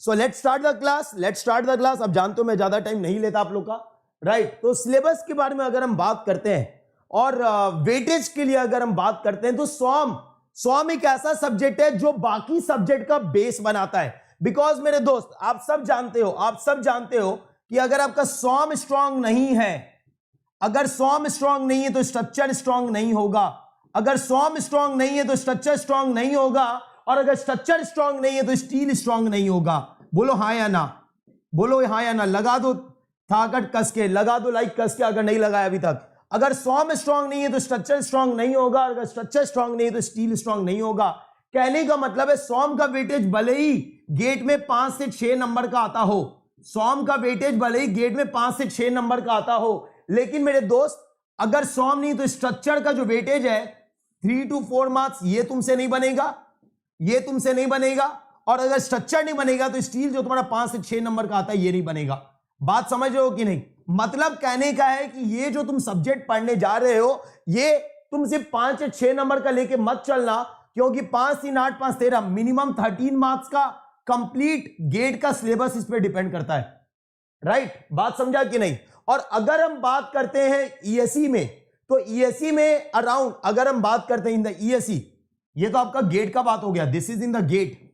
So let's start the class. अब जानते हो मैं ज्यादा टाइम नहीं लेता आप लोग का, राइट। तो सिलेबस के बारे में अगर हम बात करते हैं और वेटेज के लिए अगर हम बात करते हैं तो स्वॉर्म एक ऐसा सब्जेक्ट है जो बाकी सब्जेक्ट का बेस बनाता है। बिकॉज मेरे दोस्त आप सब जानते हो कि अगर आपका स्वॉर्म स्ट्रांग नहीं है, अगर स्वॉर्म स्ट्रांग नहीं है तो स्ट्रक्चर स्ट्रांग नहीं होगा, अगर स्वॉर्म स्ट्रांग नहीं है तो स्ट्रक्चर स्ट्रांग नहीं होगा, और अगर स्ट्रक्चर स्ट्रांग नहीं है तो स्टील स्ट्रांग नहीं होगा। बोलो हाँ या ना, बोलो हाँ या ना। लगा दो थाकट कस के, लगा दो लाइक कस के अगर नहीं लगाया अभी तक। अगर स्वॉर्म स्ट्रांग नहीं है तो स्ट्रक्चर स्ट्रांग नहीं होगा, अगर स्ट्रक्चर स्ट्रांग नहीं है तो स्टील स्ट्रांग नहीं होगा। कहने का मतलब है स्वॉर्म का वेटेज भले ही गेट में 5 से 6 नंबर का आता हो, स्वॉर्म का वेटेज भले ही गेट में 5 से 6 नंबर का आता हो, लेकिन मेरे दोस्त अगर स्वॉर्म नहीं तो स्ट्रक्चर का जो वेटेज है 3 to 4 मार्क्स, ये तुमसे नहीं बनेगा, ये तुमसे नहीं बनेगा। और अगर स्ट्रक्चर नहीं बनेगा तो स्टील जो तुम्हारा 5 से 6 नंबर का आता है ये नहीं बनेगा। बात समझ रहे हो कि नहीं? मतलब कहने का है कि ये जो तुम सब्जेक्ट पढ़ने जा रहे हो ये तुम सिर्फ 5 से 6 नंबर का लेके मत चलना, क्योंकि 5 3 8 5 13 मिनिमम 13 मार्क्स का कंप्लीट गेट का सिलेबस इस पे डिपेंड करता है, राइट। बात समझा कि नहीं? और अगर हम बात करते हैं ईएसई में, तो ईएसई में अराउंड अगर हम बात करते हैं इन द ईएसई, ये तो आपका गेट का बात हो गया, this is in the GATE.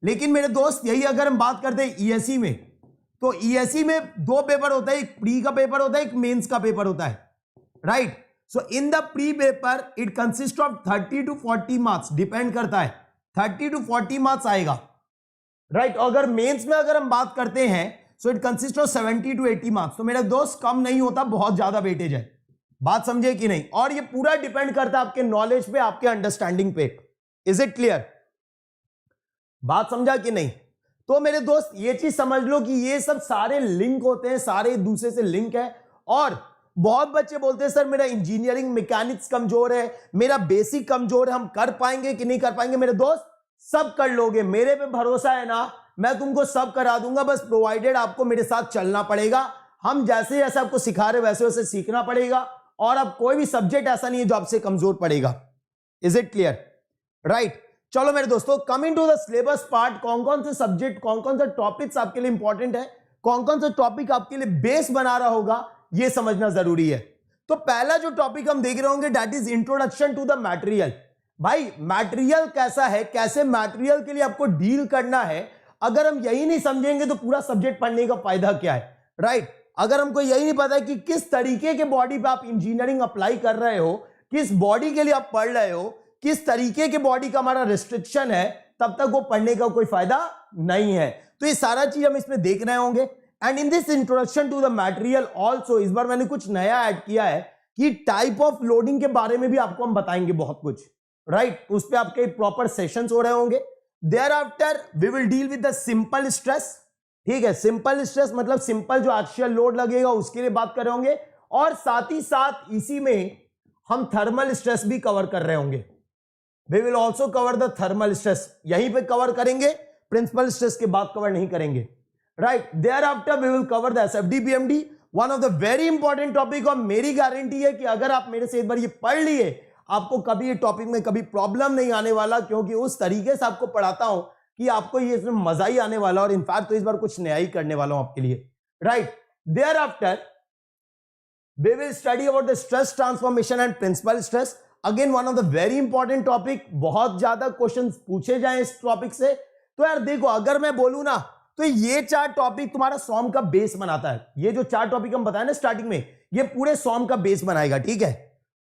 लेकिन मेरे दोस्त यही अगर हम बात करते हैं ईएसई में, तो ईएसई में 2 पेपर होता है, एक प्री का पेपर होता है, एक मेंस का पेपर होता है, right. So in the pre paper it consist of 30 to 40 marks, depend करता है 30 to 40 मार्क्स आएगा, राइट। अगर मेंस में अगर हम बात करते हैं so it consist of 70 to 80 marks. तो मेरा दोस्त कम नहीं होता, बहुत ज्यादा वेटेज है। बात समझे कि नहीं? और ये पूरा डिपेंड करता है आपके नॉलेज पे, आपके अंडरस्टैंडिंग पे। Is it clear? बात समझा कि नहीं? तो मेरे दोस्त ये चीज समझ लो कि ये सब सारे लिंक होते हैं, सारे एक दूसरे से लिंक है। और बहुत बच्चे बोलते हैं सर मेरा इंजीनियरिंग मैकेनिक्स कमजोर है, मेरा बेसिक कमजोर है, हम कर पाएंगे कि नहीं कर पाएंगे? मेरे दोस्त सब कर लोगे, मेरे पे भरोसा है ना, मैं तुमको सब करा दूंगा, बस प्रोवाइडेड आपको मेरे साथ चलना पड़ेगा। हम जैसे जैसे आपको सिखा रहे वैसे वैसे सीखना पड़ेगा, और अब कोई भी सब्जेक्ट ऐसा नहीं है जो आपसे कमजोर पड़ेगा। Is it clear? राइट। चलो मेरे दोस्तों, coming to the syllabus part, कौन कौन से सब्जेक्ट, कौन कौन से टॉपिक्स आपके लिए इंपॉर्टेंट है, कौन कौन से टॉपिक आपके लिए बेस बना रहा होगा, ये समझना जरूरी है। तो पहला जो टॉपिक हम देख रहे होंगे that is introduction to the material. भाई मटेरियल कैसा है, कैसे मटेरियल के लिए आपको डील करना है, अगर हम यही नहीं समझेंगे तो पूरा सब्जेक्ट पढ़ने का फायदा क्या है, राइट। अगर हमको यही नहीं पता है कि किस तरीके के बॉडी पे आप इंजीनियरिंग अप्लाई कर रहे हो, किस बॉडी के लिए आप पढ़ रहे हो, किस तरीके के बॉडी का हमारा रिस्ट्रिक्शन है, तब तक वो पढ़ने का कोई फायदा नहीं है। तो ये सारा चीज हम इसमें देख रहे होंगे। And in this introduction to the material also, इस बार मैंने कुछ नया ऐड किया है कि टाइप ऑफ लोडिंग के बारे में भी आपको हम बताएंगे बहुत कुछ, राइट। उस पर आपके प्रॉपर सेशंस हो रहे होंगे। Thereafter we will deal with the simple stress, ठीक है। सिंपल स्ट्रेस मतलब सिंपल जो एक्सियल लोड लगेगा उसके लिए बात कर रहे होंगे, और साथ ही साथ इसी में हम थर्मल स्ट्रेस भी कवर कर रहे होंगे। We will also cover the thermal stress, यहीं पे कवर करेंगे, प्रिंसिपल स्ट्रेस के बाद कवर नहीं करेंगे, right. Thereafter we will cover the SFD BMD, one of the very important topic. और मेरी गारंटी है कि अगर आप मेरे से एक बार ये पढ़ लिए, आपको कभी ये टॉपिक में कभी प्रॉब्लम नहीं आने वाला, क्योंकि उस तरीके से आपको पढ़ाता हूं कि आपको ये इसमें मजा ही आने वाला, और इनफैक्ट तो इस बार कुछ नया ही करने वाला हूं आपके लिए, right. Thereafter we will study about the stress transformation and principal stress, again one of the very important topic. बहुत ज्यादा क्वेश्चन पूछे जाए इस टॉपिक से। तो यार देखो, अगर मैं बोलूं ना तो ये 4 टॉपिक तुम्हारा सॉम का बेस बनाता है। ये जो 4 टॉपिक हम बताए ना स्टार्टिंग में, ये पूरे सॉम का बेस बनाएगा, ठीक है।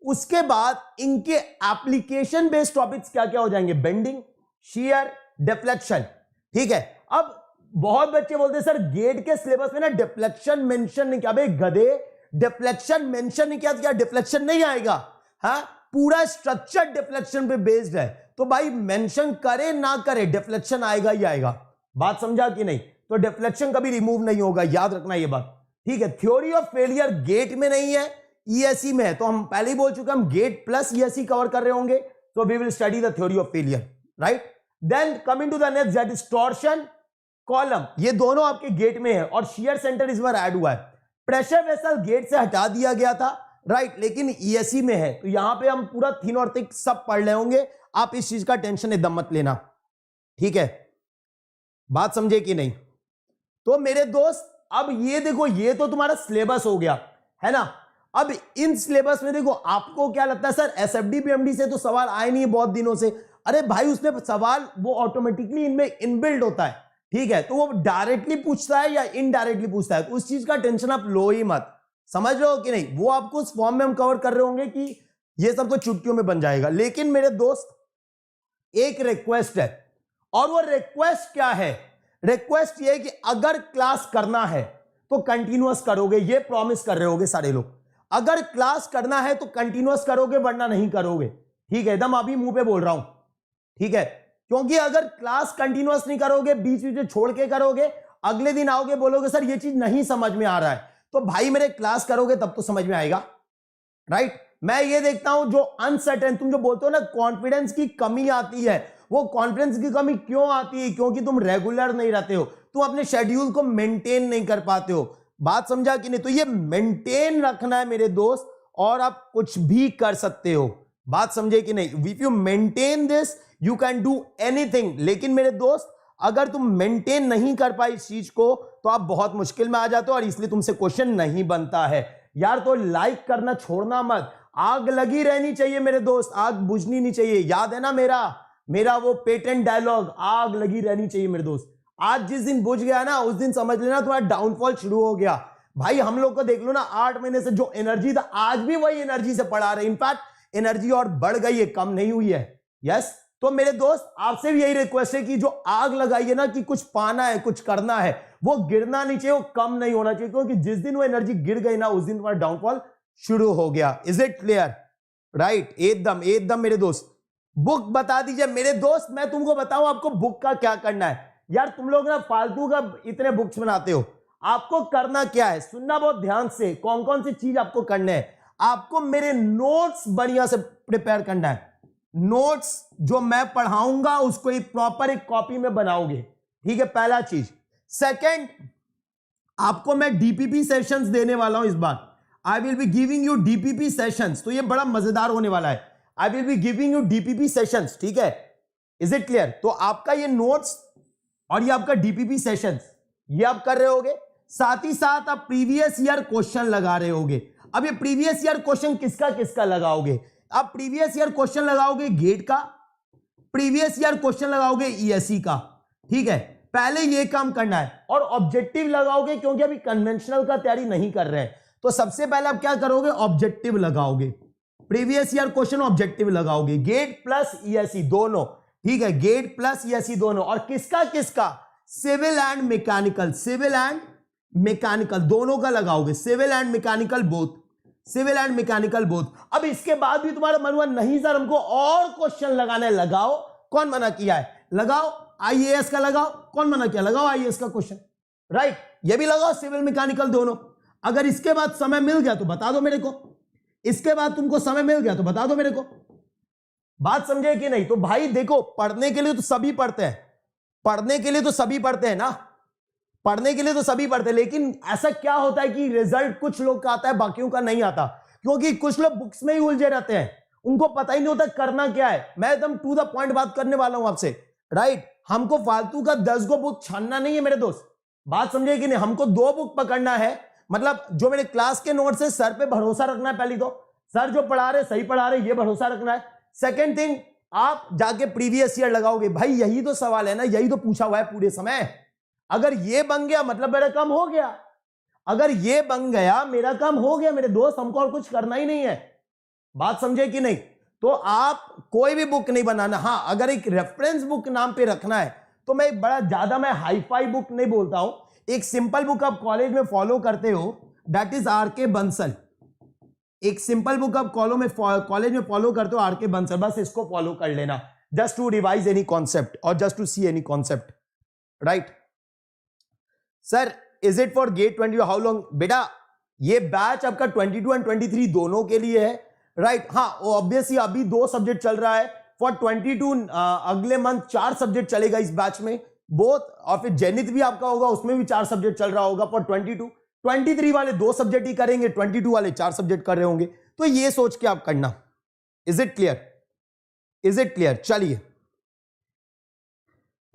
उसके बाद इनके एप्लीकेशन बेस्ड टॉपिक्स क्या क्या हो जाएंगे, बेंडिंग, शियर, डिफ्लेक्शन, ठीक है। अब बहुत बच्चे बोलते हैं सर गेट के सिलेबस में ना डिफ्लेक्शन मेंशन नहीं किया। भाई गधे, डिफ्लेक्शन मेंशन नहीं किया, डिफ्लेक्शन नहीं आएगा? हाँ, पूरा स्ट्रक्चर डिफ्लेक्शन पे बेस्ड है, तो भाई मेंशन करे ना करे डिफ्लेक्शन आएगा ही आएगा। बात समझा कि नहीं? तो डिफ्लेक्शन कभी रिमूव नहीं होगा, याद रखना ये बात, ठीक है। थ्योरी ऑफ फेलियर गेट में नहीं है, ईएसई में है। तो हम पहले ही बोल चुके हम गेट प्लस ईएसई कवर कर रहे होंगे, तो we will study the theory of failure, right. Then coming to the next that is torsion column, ये दोनों आपके गेट में है, और शियर सेंटर इस बार ऐड हुआ है। प्रेशर वेसल गेट से हटा दिया गया था, राइट, लेकिन ईएसई में है, तो यहां पे हम पूरा थिन और थिक सब पढ़ रहे होंगे। आप इस चीज का टेंशन एकदम मत लेना, ठीक है। बात समझे कि नहीं? तो मेरे दोस्त अब ये देखो, ये तो तुम्हारा सिलेबस हो गया है ना। अब इन सिलेबस में देखो, आपको क्या लगता है सर एसएफडी पीएमडी से तो सवाल आए नहीं बहुत दिनों से? अरे भाई उसमें सवाल वो ऑटोमेटिकली इनमें इनबिल्ट होता है, ठीक है, तो वो डायरेक्टली पूछता है या इनडायरेक्टली पूछता है, तो उस चीज का टेंशन आप लो ही मत। समझ रहे हो कि नहीं? वो आपको उस फॉर्म में हम कवर कर रहे होंगे कि ये सब तो चुटकियों में बन जाएगा। लेकिन मेरे दोस्त एक रिक्वेस्ट है, और वो रिक्वेस्ट क्या है? रिक्वेस्ट ये है कि अगर क्लास करना है तो कंटिन्यूअस करोगे, ये प्रॉमिस कर रहे होगे सारे लोग। अगर क्लास करना है तो कंटिन्यूअस करोगे, वरना नहीं करोगे, ठीक है? एकदम अभी मुंह पे बोल रहा हूं, ठीक है? क्योंकि अगर क्लास कंटिन्यूअस नहीं करोगे, बीच बीच में छोड़ के करोगे, अगले दिन आओगे बोलोगे सर ये चीज नहीं समझ में आ रहा है, तो भाई मेरे क्लास करोगे तब तो समझ में आएगा, राइट? मैं ये देखता हूं जो अनसर्टेन, तुम जो बोलते हो ना कॉन्फिडेंस की कमी आती है, वो कॉन्फिडेंस की कमी क्यों आती है? क्योंकि तुम रेगुलर नहीं रहते हो, तुम अपने शेड्यूल को मेंटेन नहीं कर पाते हो। बात समझा कि नहीं? तो ये मेंटेन रखना है मेरे दोस्त, और आप कुछ भी कर सकते हो। बात समझे कि नहीं? If you maintain this you can do anything. लेकिन मेरे दोस्त अगर तुम मेंटेन नहीं कर पाए इस चीज को तो आप बहुत मुश्किल में आ जाते हो, और इसलिए तुमसे क्वेश्चन नहीं बनता है यार। तो लाइक करना छोड़ना मत, आग लगी रहनी चाहिए मेरे दोस्त, आग बुझनी नहीं चाहिए। याद है ना मेरा वो पेटेंट डायलॉग, आग लगी रहनी चाहिए मेरे दोस्त। आज जिस दिन बुझ गया ना उस दिन समझ लेना तुम्हारा डाउनफॉल शुरू हो गया। भाई हम लोग को देख लो ना, 8 महीने से जो एनर्जी था आज भी वही एनर्जी से पढ़ा रहे, इनफैक्ट एनर्जी और बढ़ गई है, कम नहीं हुई है। यस, तो मेरे दोस्त आपसे भी यही रिक्वेस्ट है कि जो आग लगाई है ना कि कुछ पाना है, कुछ करना है, वो गिरना नहीं चाहिए, वो कम नहीं होना चाहिए, क्योंकि जिस दिन वो एनर्जी गिर गई ना उस दिन तुम्हारा डाउनफॉल शुरू हो गया। Is it clear? राइट, एकदम मेरे दोस्त। बुक बता दीजिए मेरे दोस्त, मैं तुमको बताऊं आपको बुक का क्या करना है। यार तुम लोग ना फालतू का इतने बुक्स बनाते हो, आपको करना क्या है? सुनना बहुत ध्यान से, कौन कौन सी चीज आपको करना है। आपको मेरे नोट्स बढ़िया से प्रिपेयर करना है। नोट्स जो मैं पढ़ाऊंगा उसको एक प्रॉपर एक कॉपी में बनाओगे, ठीक है? पहला चीज। सेकंड, आपको मैं डीपीपी सेशंस देने वाला हूं इस बार। I will be giving you DPP sessions, तो ये बड़ा मजेदार होने वाला है। I will be giving you DPP sessions, ठीक है? Is it clear? तो आपका ये नोट्स और ये आपका डीपीपी सेशंस ये आप कर रहे होगे, साथ ही साथ आप प्रीवियस ईयर क्वेश्चन लगा रहे होगे। अब ये प्रीवियस ईयर क्वेश्चन किसका किसका लगाओगे? आप प्रीवियस ईयर क्वेश्चन लगाओगे गेट का, प्रीवियस ईयर क्वेश्चन लगाओगे ईएससी का, ठीक है? पहले ये काम करना है। और ऑब्जेक्टिव लगाओगे, क्योंकि अभी कन्वेंशनल का तैयारी नहीं कर रहे हैं, तो सबसे पहले आप क्या करोगे? ऑब्जेक्टिव लगाओगे, प्रीवियस ईयर क्वेश्चन ऑब्जेक्टिव लगाओगे, गेट प्लस ईएससी दोनों, ठीक है? गेट प्लस ईएससी दोनों। और किसका किसका? Civil and mechanical, civil and mechanical दोनों का लगाओगे, civil and mechanical both, civil and mechanical both. अब इसके बाद भी तुम्हारा मन हुआ नहीं सर हमको और क्वेश्चन लगाने, लगाओ, कौन मना किया है? लगाओ, आईएएस का लगाओ, कौन मना किया? लगाओ आईएएस का क्वेश्चन, राइट? ये भी लगाओ, सिविल मैकेनिकल दोनों। अगर इसके बाद समय मिल गया तो बता दो मेरे को, इसके बाद तुमको समय मिल गया तो बता दो मेरे को। बात समझे कि नहीं? तो भाई देखो, पढ़ने के लिए तो सभी पढ़ते हैं, पढ़ने के लिए तो सभी पढ़ते हैं ना, पढ़ने के लिए तो सभी पढ़ते हैं। लेकिन ऐसा क्या होता है कि रिजल्ट कुछ लोग का आता है, बाकियों का नहीं आता, क्योंकि कुछ लोग बुक्स में ही उलझे रहते हैं, उनको पता ही नहीं होता करना क्या है। मैं एकदम टू द पॉइंट बात करने वाला हूं आपसे, राइट? हमको फालतू का 10 गो बुक छानना नहीं है मेरे दोस्त। बात समझे कि नहीं? हमको 2 बुक पकड़ना है, मतलब जो मेरे क्लास के नोट्स है सर पे भरोसा रखना है। पहली तो सर जो पढ़ा रहे सही पढ़ा रहे, ये भरोसा रखना है। सेकेंड थिंग, आप जाके प्रीवियस ईयर लगाओगे। भाई यही तो सवाल है ना, यही तो पूछा हुआ है पूरे समय। अगर ये बन गया मतलब मेरा काम हो गया, अगर ये बन गया मेरा काम हो गया मेरे दोस्त, हमको और कुछ करना ही नहीं है। बात समझे कि नहीं? तो आप कोई भी बुक नहीं बनाना। हाँ, अगर एक रेफरेंस बुक नाम पे रखना है तो मैं एक बड़ा ज्यादा मैं हाईफाई बुक नहीं बोलता हूं, एक सिंपल बुक आप कॉलेज में फॉलो करते हो, दैट इज आरके बंसल। एक सिंपल बुक आप कॉलेज में फॉलो करते हो, आरके बंसल, बस इसको फॉलो कर लेना, just to revise any concept और just to see any concept, right? Sir is it for GATE 20? How long? बेटा ये बैच आपका 22 एंड 23 दोनों के लिए है, राइट? हाँ, ऑब्वियसली अभी 2 सब्जेक्ट चल रहा है फॉर 22, अगले मंथ 4 सब्जेक्ट चलेगा इस बैच में बोथ, और फिर जेनिथ भी आपका होगा, उसमें भी 4 सब्जेक्ट चल रहा होगा फॉर 22। 23 वाले 2 सब्जेक्ट ही करेंगे, 22 वाले 4 सब्जेक्ट कर रहे होंगे। तो ये सोच के आप करना। Is it clear? Is it clear? चलिए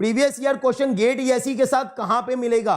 previous year question GATE ESE के साथ कहां पे मिलेगा?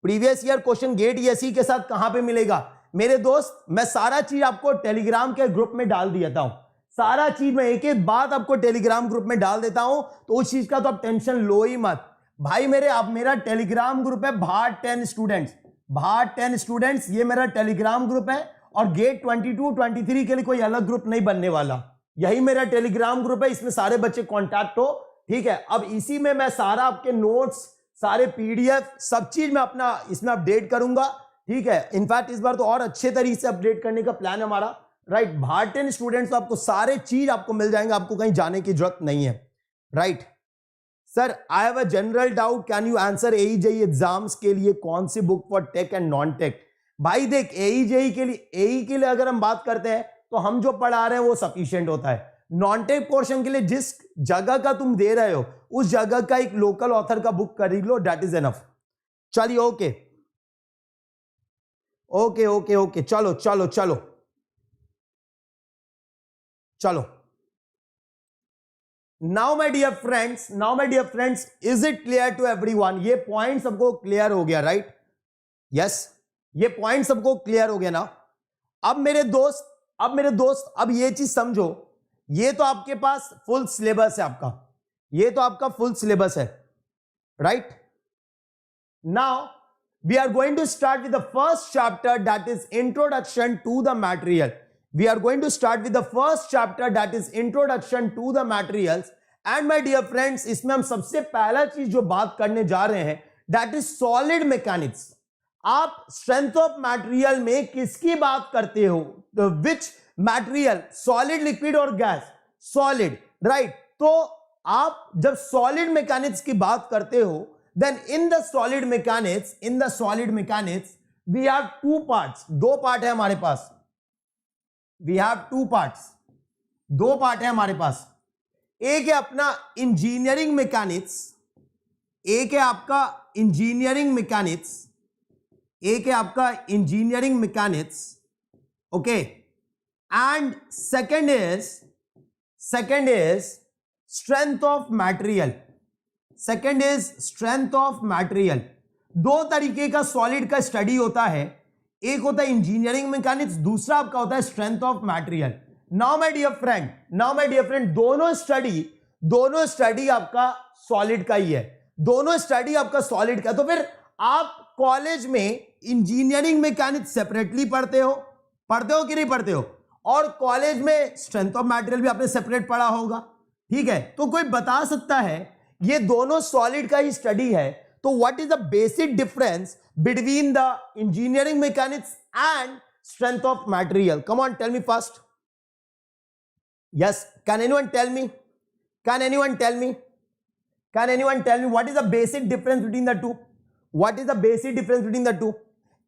Previous year question GATE ESE के साथ कहां पे मिलेगा? मेरे दोस्त, मैं सारा चीज आपको टेलीग्राम के ग्रुप में डाल देता हूं, सारा चीज मैं एक एक बात आपको टेलीग्राम ग्रुप में डाल देता हूं, तो उस चीज का तो आप टेंशन लो ही मत भाई। मेरा टेलीग्राम ग्रुप है भाट 10 स्टूडेंट्स, भाट 10 स्टूडेंट्स, ये मेरा टेलीग्राम ग्रुप है। और गेट 22 23 के लिए कोई अलग ग्रुप नहीं बनने वाला, यही मेरा टेलीग्राम ग्रुप है, इसमें सारे बच्चे कांटेक्ट हो, ठीक है। अब इसी में मैं सारा आपके नोट्स, सारे पीडीएफ, सब चीज मैं अपना इसमें अपडेट करूंगा, ठीक है। इनफैक्ट इस बार तो और अच्छे तरीके से अपडेट करने का प्लान है हमारा, राइट। भाट 10 स्टूडेंट्स, तो आपको सारे चीज आपको मिल जाएंगे, आपको कहीं जाने की जरूरत नहीं है, right. Sir I have a general doubt, can you answer AE exams के लिए कौन सी book for tech and non tech? भाई देख, एई के लिए अगर हम बात करते हैं तो हम जो पढ़ा रहे हैं वो सफिशिएंट होता है। नॉन टेक पोर्शन के लिए जिस जगह का तुम दे रहे हो उस जगह का एक लोकल ऑथर का बुक खरीद लो, दैट इज एनफ। चलिए, ओके ओके ओके ओके, चलो चलो चलो चलो। Now my dear friends, is it clear to everyone? ये पॉइंट सबको क्लियर हो गया, राइट? यस, ये पॉइंट सबको क्लियर हो गया ना? अब मेरे दोस्त, अब ये चीज समझो, ये तो आपके पास फुल सिलेबस है आपका, ये तो आपका फुल सिलेबस है, right? Now we are going to start with the first chapter, that is introduction to the material. We are going to start with the first chapter, that is introduction to the materials. And my dear friends, इसमें हम सबसे पहला चीज जो बात करने जा रहे हैं, that is solid mechanics. आप strength of material में किसकी बात करते हो? Which material? Solid, liquid और gas? Solid, right? तो आप जब solid mechanics की बात करते हो, then in the solid mechanics, we have two parts. दो पार्ट है हमारे पास। We have two parts, दो पार्ट है हमारे पास। एक है अपना इंजीनियरिंग मैकेनिक्स, एक है आपका engineering mechanics, okay. And second is strength of material. दो तरीके का सॉलिड का स्टडी होता है, एक होता है इंजीनियरिंग मैकेनिक्स, दूसरा आपका होता है strength of material. Now my dear friend, दोनों स्टडी आपका सॉलिड का ही है, दोनों स्टडी आपका सॉलिड का। तो फिर आप कॉलेज में इंजीनियरिंग मैकेनिक्स सेपरेटली पढ़ते हो कि नहीं पढ़ते हो? और कॉलेज में स्ट्रेंथ ऑफ मटेरियल भी आपने सेपरेट पढ़ा होगा, ठीक है। तो कोई बता सकता है ये दोनों सॉलिड का ही स्टडी है, तो what is the basic difference between the engineering mechanics and strength of material? Come on, tell me first. Yes, can anyone tell me what is the basic difference between the two?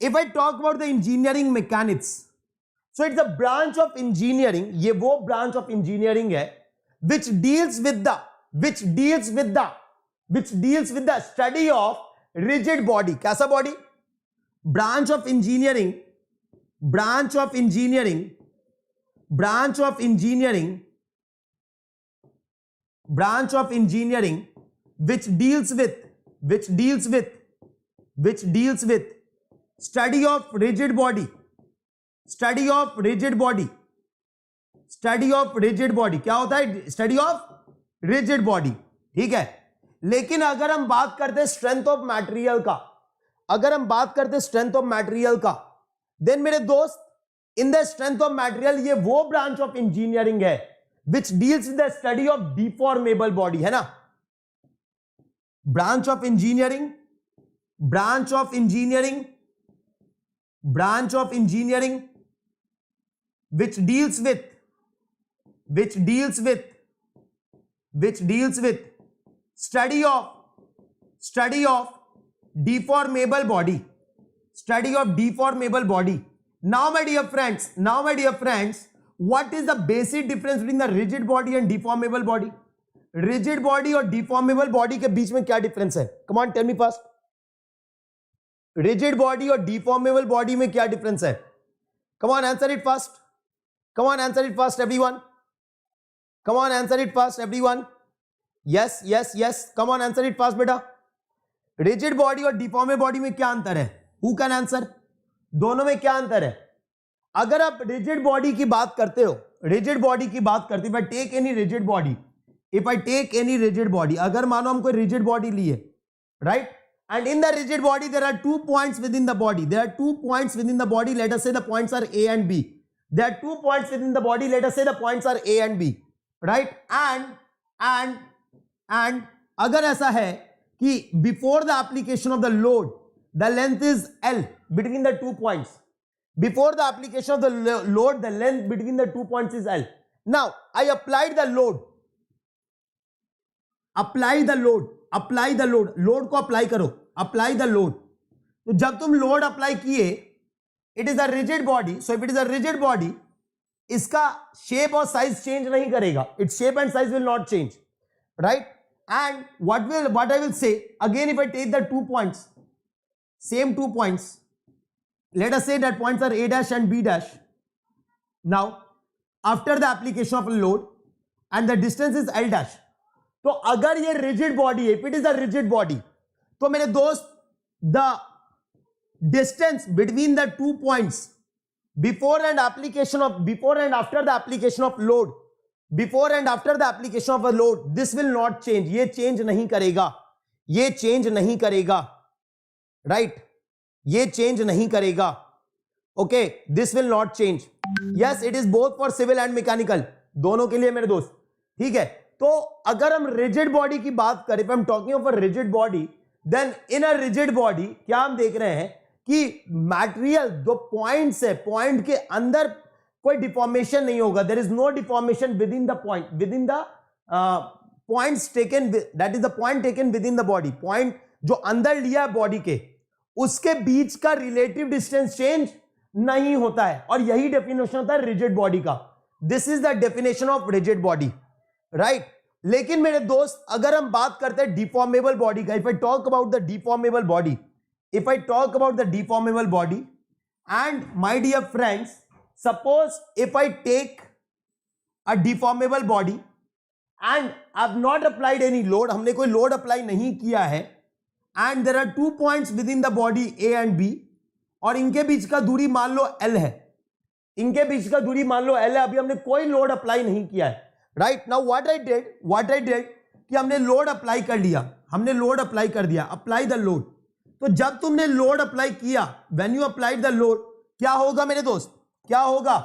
If I talk about the engineering mechanics, so it's a branch of engineering, ये वो branch of engineering है which deals with the study of rigid body। कैसा body? Branch of engineering which deals with study of rigid body। क्या होता है? Study of rigid body, ठीक है। लेकिन अगर हम बात करते हैं स्ट्रेंथ ऑफ मटेरियल का, देन मेरे दोस्त, in the strength of material, ये वो ब्रांच ऑफ इंजीनियरिंग है which deals with the study of deformable body, है ना? Branch of engineering which deals with study of deformable body। Now my dear friends, what is the basic difference between the rigid body and deformable body? Rigid body और deformable body के बीच में क्या difference है? Come on, tell me first. Rigid body और deformable body में क्या difference है? Come on, answer it first. everyone. Yes yes yes, come on answer it fast बेटा। रिजिड बॉडी और डिफॉर्मेबल बॉडी में क्या अंतर है? Who can answer? दोनों में क्या अंतर है? अगर आप रिजिड बॉडी की बात करते हो, रिजिड बॉडी की बात करते हो, take any rigid body, if I take any rigid body, अगर मानो हम कोई रिजिड बॉडी लिए, right, and in the rigid body there are 2 points within the body, there are 2 points within the body, let us say the points are A and B, there are 2 points within the body, let us say the points are A and B, right, and अगर ऐसा है कि before the application of the load the length is L between the 2 points, before the application of the load the length between the 2 points is L, now I applied the load, apply the load, apply the load, load को apply करो, apply the load. तो जब तुम load apply किए, it is a rigid body, so if it is a rigid body, इसका shape और size change नहीं करेगा, its shape and size will not change, right, and what I will say again, if I take the 2 points, same 2 points, let us say that points are A dash and B dash, now after the application of load and the distance is L dash, तो अगर ये rigid body है, if it is a rigid body, तो मेरे दोस्त the distance between the 2 points before and application of, before and after the application of load, before and after the application of a load, this will not change, ये change नहीं करेगा, ये change नहीं करेगा, right, ये change नहीं करेगा, okay, this will not change, yes, it is both for civil and mechanical, दोनों के लिए मेरे दोस्त, ठीक है। तो अगर हम रिजिड बॉडी की बात करें, if I am talking of a rigid body, then in a rigid body क्या हम देख रहे हैं कि मटेरियल, दो पॉइंट्स है, पॉइंट के अंदर कोई डिफॉर्मेशन नहीं होगा, there is no deformation within the point, within the points taken, that is the point taken within the body, point जो अंदर लिया है बॉडी के, उसके बीच का रिलेटिव डिस्टेंस चेंज नहीं होता है, और यही डेफिनेशन होता है रिजिड बॉडी का, this is the definition of rigid body, right. लेकिन मेरे दोस्त अगर हम बात करते हैं डिफॉर्मेबल बॉडी का, if I talk about the deformable body, if I talk about the deformable body, and my dear friends, suppose if I take a deformable body and I have not applied any load, हमने कोई load apply नहीं किया है, and there are 2 points with in the body A and B, और इनके बीच का दूरी मान लो L है, इनके बीच का दूरी मान लो L है, अभी हमने कोई लोड अप्लाई नहीं किया है, right. Now what I did कि हमने लोड अप्लाई कर लिया, हमने लोड अप्लाई कर दिया, अप्लाई द लोड। तो जब तुमने लोड अप्लाई किया, when you applied the load, क्या होगा मेरे दोस्त, क्या होगा,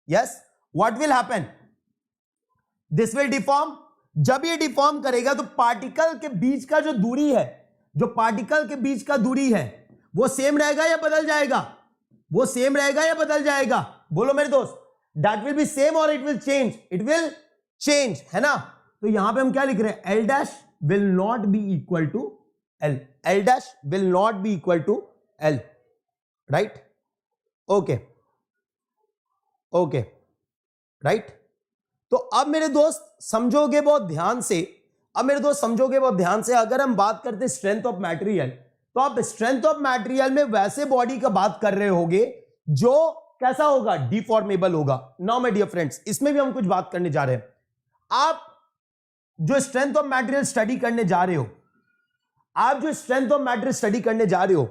yes, what will happen, this will deform. जब ये डिफॉर्म करेगा तो पार्टिकल के बीच का जो दूरी है, जो पार्टिकल के बीच का दूरी है, वो सेम रहेगा या बदल जाएगा, वो सेम रहेगा या बदल जाएगा, बोलो मेरे दोस्त, दैट विल बी सेम और it will change, it will change, है ना। तो यहां पे हम क्या लिख रहे हैं, L dash will not be equal to L, L dash will not be equal to L, right, okay, okay, right। तो अब मेरे दोस्त समझोगे बहुत ध्यान से, अब मेरे दोस्त समझोगे बहुत ध्यान से, अगर हम बात करते हैं स्ट्रेंथ ऑफ मटेरियल, तो आप स्ट्रेंथ ऑफ मटेरियल में वैसे बॉडी का बात कर रहे होगे जो कैसा होगा, डिफॉर्मेबल होगा। नाउ माय डियर फ्रेंड्स, इसमें भी हम कुछ बात करने जा रहे हैं। आप जो स्ट्रेंथ ऑफ मटेरियल स्टडी करने जा रहे हो, आप जो स्ट्रेंथ ऑफ मटेरियल स्टडी करने जा रहे हो,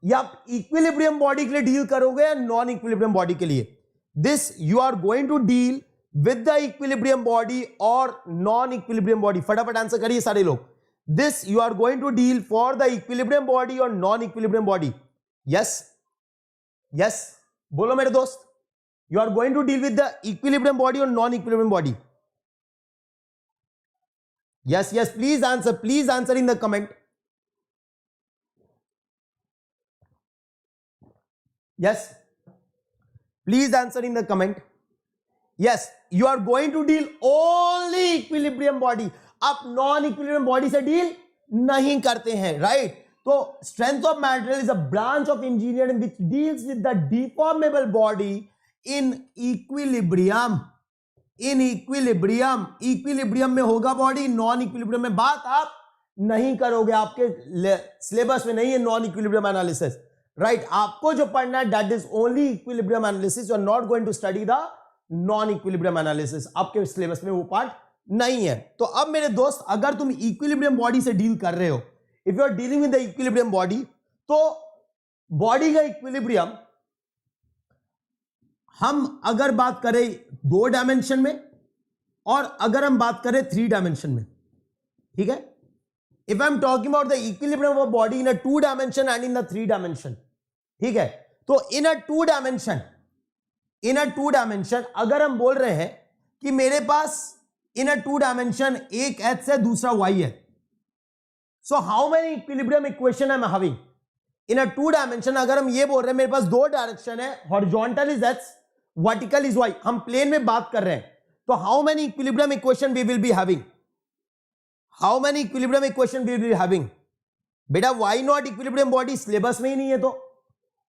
या आप इक्विलिब्रियम बॉडी के लिए डील करोगे या नॉन इक्विलिब्रियम बॉडी के लिए, this you are going to deal with the equilibrium body और नॉन इक्विलिब्रियम बॉडी, फटाफट आंसर करिए सारे लोग, this you are going to deal for the equilibrium body और non equilibrium body, yes yes, बोलो मेरे दोस्त, you are going to deal with the equilibrium body और non equilibrium body, yes yes, please answer in the comment, yes, please answer in the comment, yes, you are going to deal only equilibrium body, आप non equilibrium body से deal नहीं करते हैं, right. तो strength of material is a branch of engineering which deals with the deformable body in equilibrium, in equilibrium, equilibrium में होगा body, non equilibrium में बात आप नहीं करोगे, आपके सिलेबस में नहीं है नॉन इक्विलिब्रियम एनालिसिस, राइट। आपको जो पढ़ना है that is only equilibrium analysis, you are not going to study the non equilibrium analysis, आपके सिलेबस में वो पार्ट नहीं है। तो अब मेरे दोस्त अगर तुम इक्विलिब्रियम बॉडी से डील कर रहे हो, if you are dealing with the equilibrium body, तो बॉडी का इक्विलिब्रियम हम अगर बात करें 2 डायमेंशन में और अगर हम बात करें 3 डायमेंशन में, ठीक है, if I am talking about the equilibrium of body in a 2 dimension and in the 3 dimension, ठीक है, तो इन अ 2 डायमेंशन अगर हम बोल रहे हैं कि मेरे पास इन अ 2 डायमेंशन एक x है दूसरा y है, so how many equilibrium equation I am having in a 2 dimension? अगर हम ये बोल रहे हैं मेरे पास 2 डायरेक्शन है, horizontal is x, vertical is y, हम प्लेन में बात कर रहे हैं, तो how many equilibrium equation we will be having? How many equilibrium equation we will be having? बेटा why not equilibrium body syllabus में ही नहीं है, तो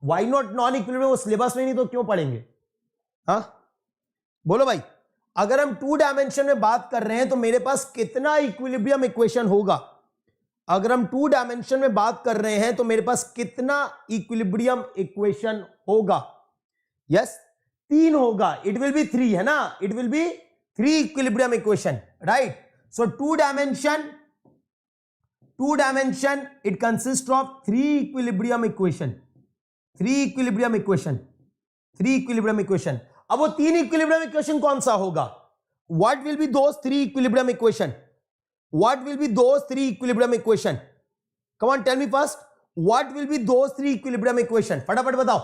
वाई नॉट नॉन इक्विलिब्रियम वो सिलेबस में नहीं, तो क्यों पढ़ेंगे? हाँ बोलो भाई, अगर हम 2 डायमेंशन में बात कर रहे हैं तो मेरे पास कितना इक्विलिब्रियम इक्वेशन होगा? अगर हम 2 डायमेंशन में बात कर रहे हैं तो मेरे पास कितना इक्विलिब्रियम इक्वेशन होगा? यस, 3 होगा। इट विल बी 3, है ना, it will B 3 equilibrium equation, right? So 2 dimension it consists of 3 equilibrium equation, 3 equilibrium equation। अब वो 3 equilibrium equation कौन सा होगा? What will be those 3 equilibrium equation? What will be those 3 equilibrium equation? Come on, tell me first. What will be those 3 equilibrium equation? फटाफट बताओ।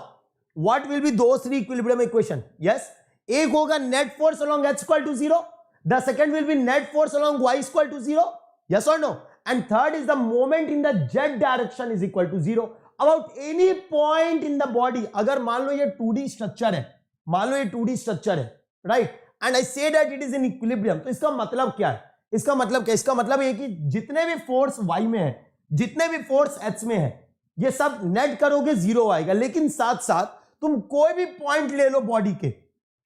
What will be those 3 equilibrium equation? Yes, एक होगा net force along h equal to 0. The second will be net force along y equal to 0. Yes or no? And third is the moment in the z direction is equal to 0 about any point in the body. अगर मान लो ये 2D structure है, मान लो ये 2D structure है, right, and I say that it is in equilibrium, तो इसका मतलब क्या है? इसका मतलब क्या? इसका मतलब ये कि जितने भी फोर्स y में है, जितने भी फोर्स h में है, ये सब नेट करोगे 0 आएगा। लेकिन साथ साथ तुम कोई भी पॉइंट ले लो बॉडी के,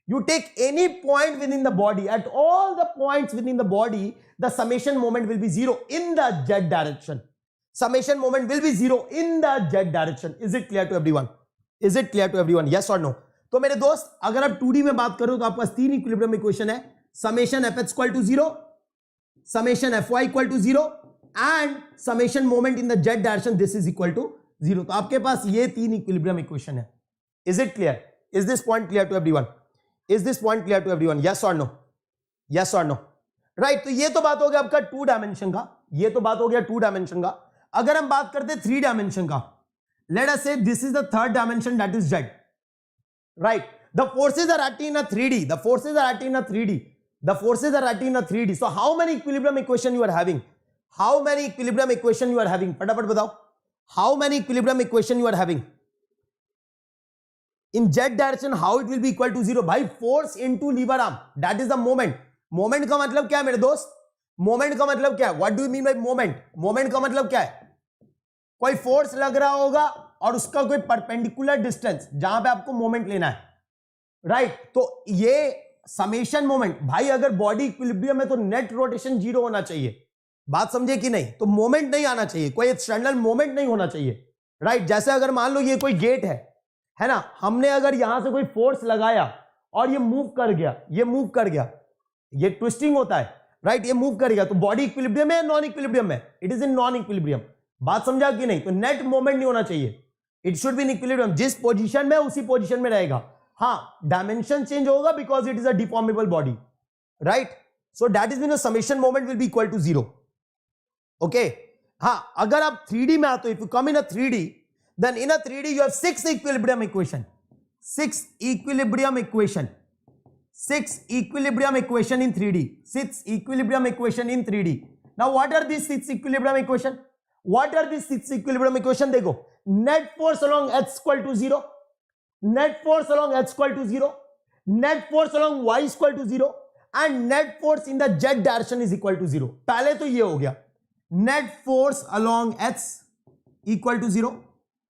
you take any point within the body, at all the points within the body the summation moment will be 0 in the z direction. Summation moment will be 0 in the z direction. Is it clear to everyone? Is it clear to everyone? Yes or no? तो मेरे दोस्त अगर आप 2D में बात करो तो आपके पास 3 इक्विलिब्रियम इक्वेशन है, summation F H equal to 0, summation F Y equal to 0 and summation moment in the Z direction this is equal to 0। तो आपके पास ये 3 इक्विलिब्रियम इक्वेशन है। Is it clear? Is this point clear to everyone? Is this point clear to everyone? Yes or no? Yes or no? Right, तो ये तो बात हो गया आपका 2 डायमेंशन का, ये तो बात हो गया 2 डायमेंशन का। अगर हम बात करते 3 डायमेंशन का, let us say this is the third dimension, that is Z, right? The forces are acting in a 3D, the forces are acting in a 3D, the forces are acting in a 3D. So how many equilibrium equation you are having? How many equilibrium equation you are having? फटाफट बताओ, how many equilibrium equation you are having? In z direction how it will be equal to 0? भाई force into lever arm, that is the moment. moment का मतलब क्या है मेरे दोस्त? moment का मतलब क्या है? what do you mean by moment? moment का मतलब क्या है? कोई फोर्स लग रहा होगा और उसका कोई परपेंडिकुलर डिस्टेंस जहां पे आपको मोमेंट लेना है, राइट? तो ये समेशन मोमेंट, भाई अगर बॉडी इक्विलिब्रियम है तो नेट रोटेशन 0 होना चाहिए, बात समझे कि नहीं? तो मोमेंट नहीं आना चाहिए, कोई एक्सटर्नल मोमेंट नहीं होना चाहिए, राइट? जैसे अगर मान लो ये कोई गेट है ना, हमने अगर यहां से कोई फोर्स लगाया और ये मूव कर गया, ये मूव कर गया, ये ट्विस्टिंग होता है, राइट? ये मूव कर गया, तो बॉडी इक्विलिब्रियम है, नॉन इक्विलिब्रियम है? It is in non equilibrium. बात समझा कि नहीं? तो नेट मोमेंट नहीं होना चाहिए, it should be in equilibrium. जिस पोजीशन में उसी पोजीशन में रहेगा। हाँ, डायमेंशन चेंज होगा because it is a deformable body, right? So that is mean summation moment will be equal to 0। Okay, हाँ, अगर आप 3D में आते हो, if you come in a 3D, then in a 3D you have 6 equilibrium equation, 6 equilibrium equation, 6 equilibrium equation in 3D, 6 equilibrium equation in 3D. Now what are these 6 equilibrium equation? What are these 6 equilibrium equation? देखो, net force along h equal to 0, net force along h equal to 0, net force along y equal to 0 and net force in the z direction is equal to 0. पहले तो ये हो गया, net force along h equal to 0,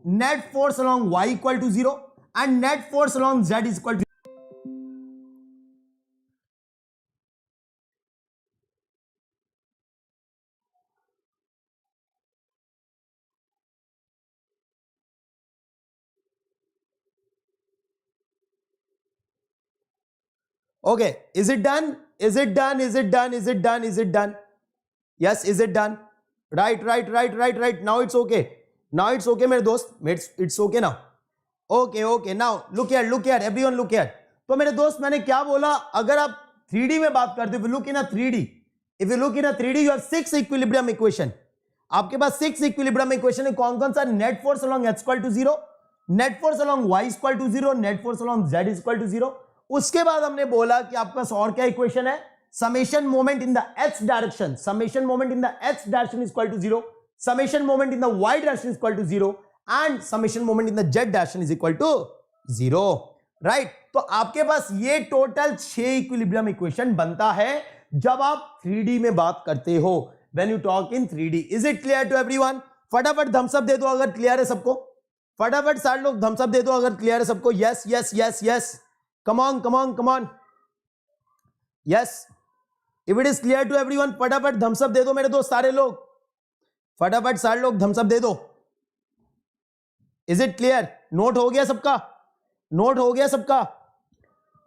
net force along y equal to 0 and net force along z is equal to Okay, is it done? Is it done? Is it done? Is it done? Is it done? Yes, is it done? Right. Now it's okay. Now it's okay, मेरे दोस्त. It's okay now. Okay. Now look here. Everyone look here. तो मेरे दोस्त मैंने क्या बोला? अगर आप 3D में बात करते हो, if you look in a 3D, you have 6 equilibrium equation. आपके पास 6 equilibrium equation है. कौन सा? Net force along h equal to 0, net force along y equal to 0, net force along z equal to 0. उसके बाद हमने बोला कि आपके पास और क्या इक्वेशन है? Summation moment in the x direction. Summation moment in the x direction is equal to 0. Summation moment in the y direction is equal to 0. And summation moment in the z direction is equal to 0. Right? तो आपके पास ये total 6 equilibrium equation बनता है जब आप 3D में बात करते हो. When you talk in 3D. Is it clear to everyone? फटाफट थम्स अप दे दो अगर क्लियर है सबको. फटाफट सारे लोग थम्स अप दे दो अगर क्लियर है सबको. Yes. Come on. Yes. If it is clear to everyone, फटाफट थम्स अप दे दो मेरे दोस्त सारे लोग. फटाफट सारे लोग थम्स अप दे दो. Is it clear? नोट हो गया सबका?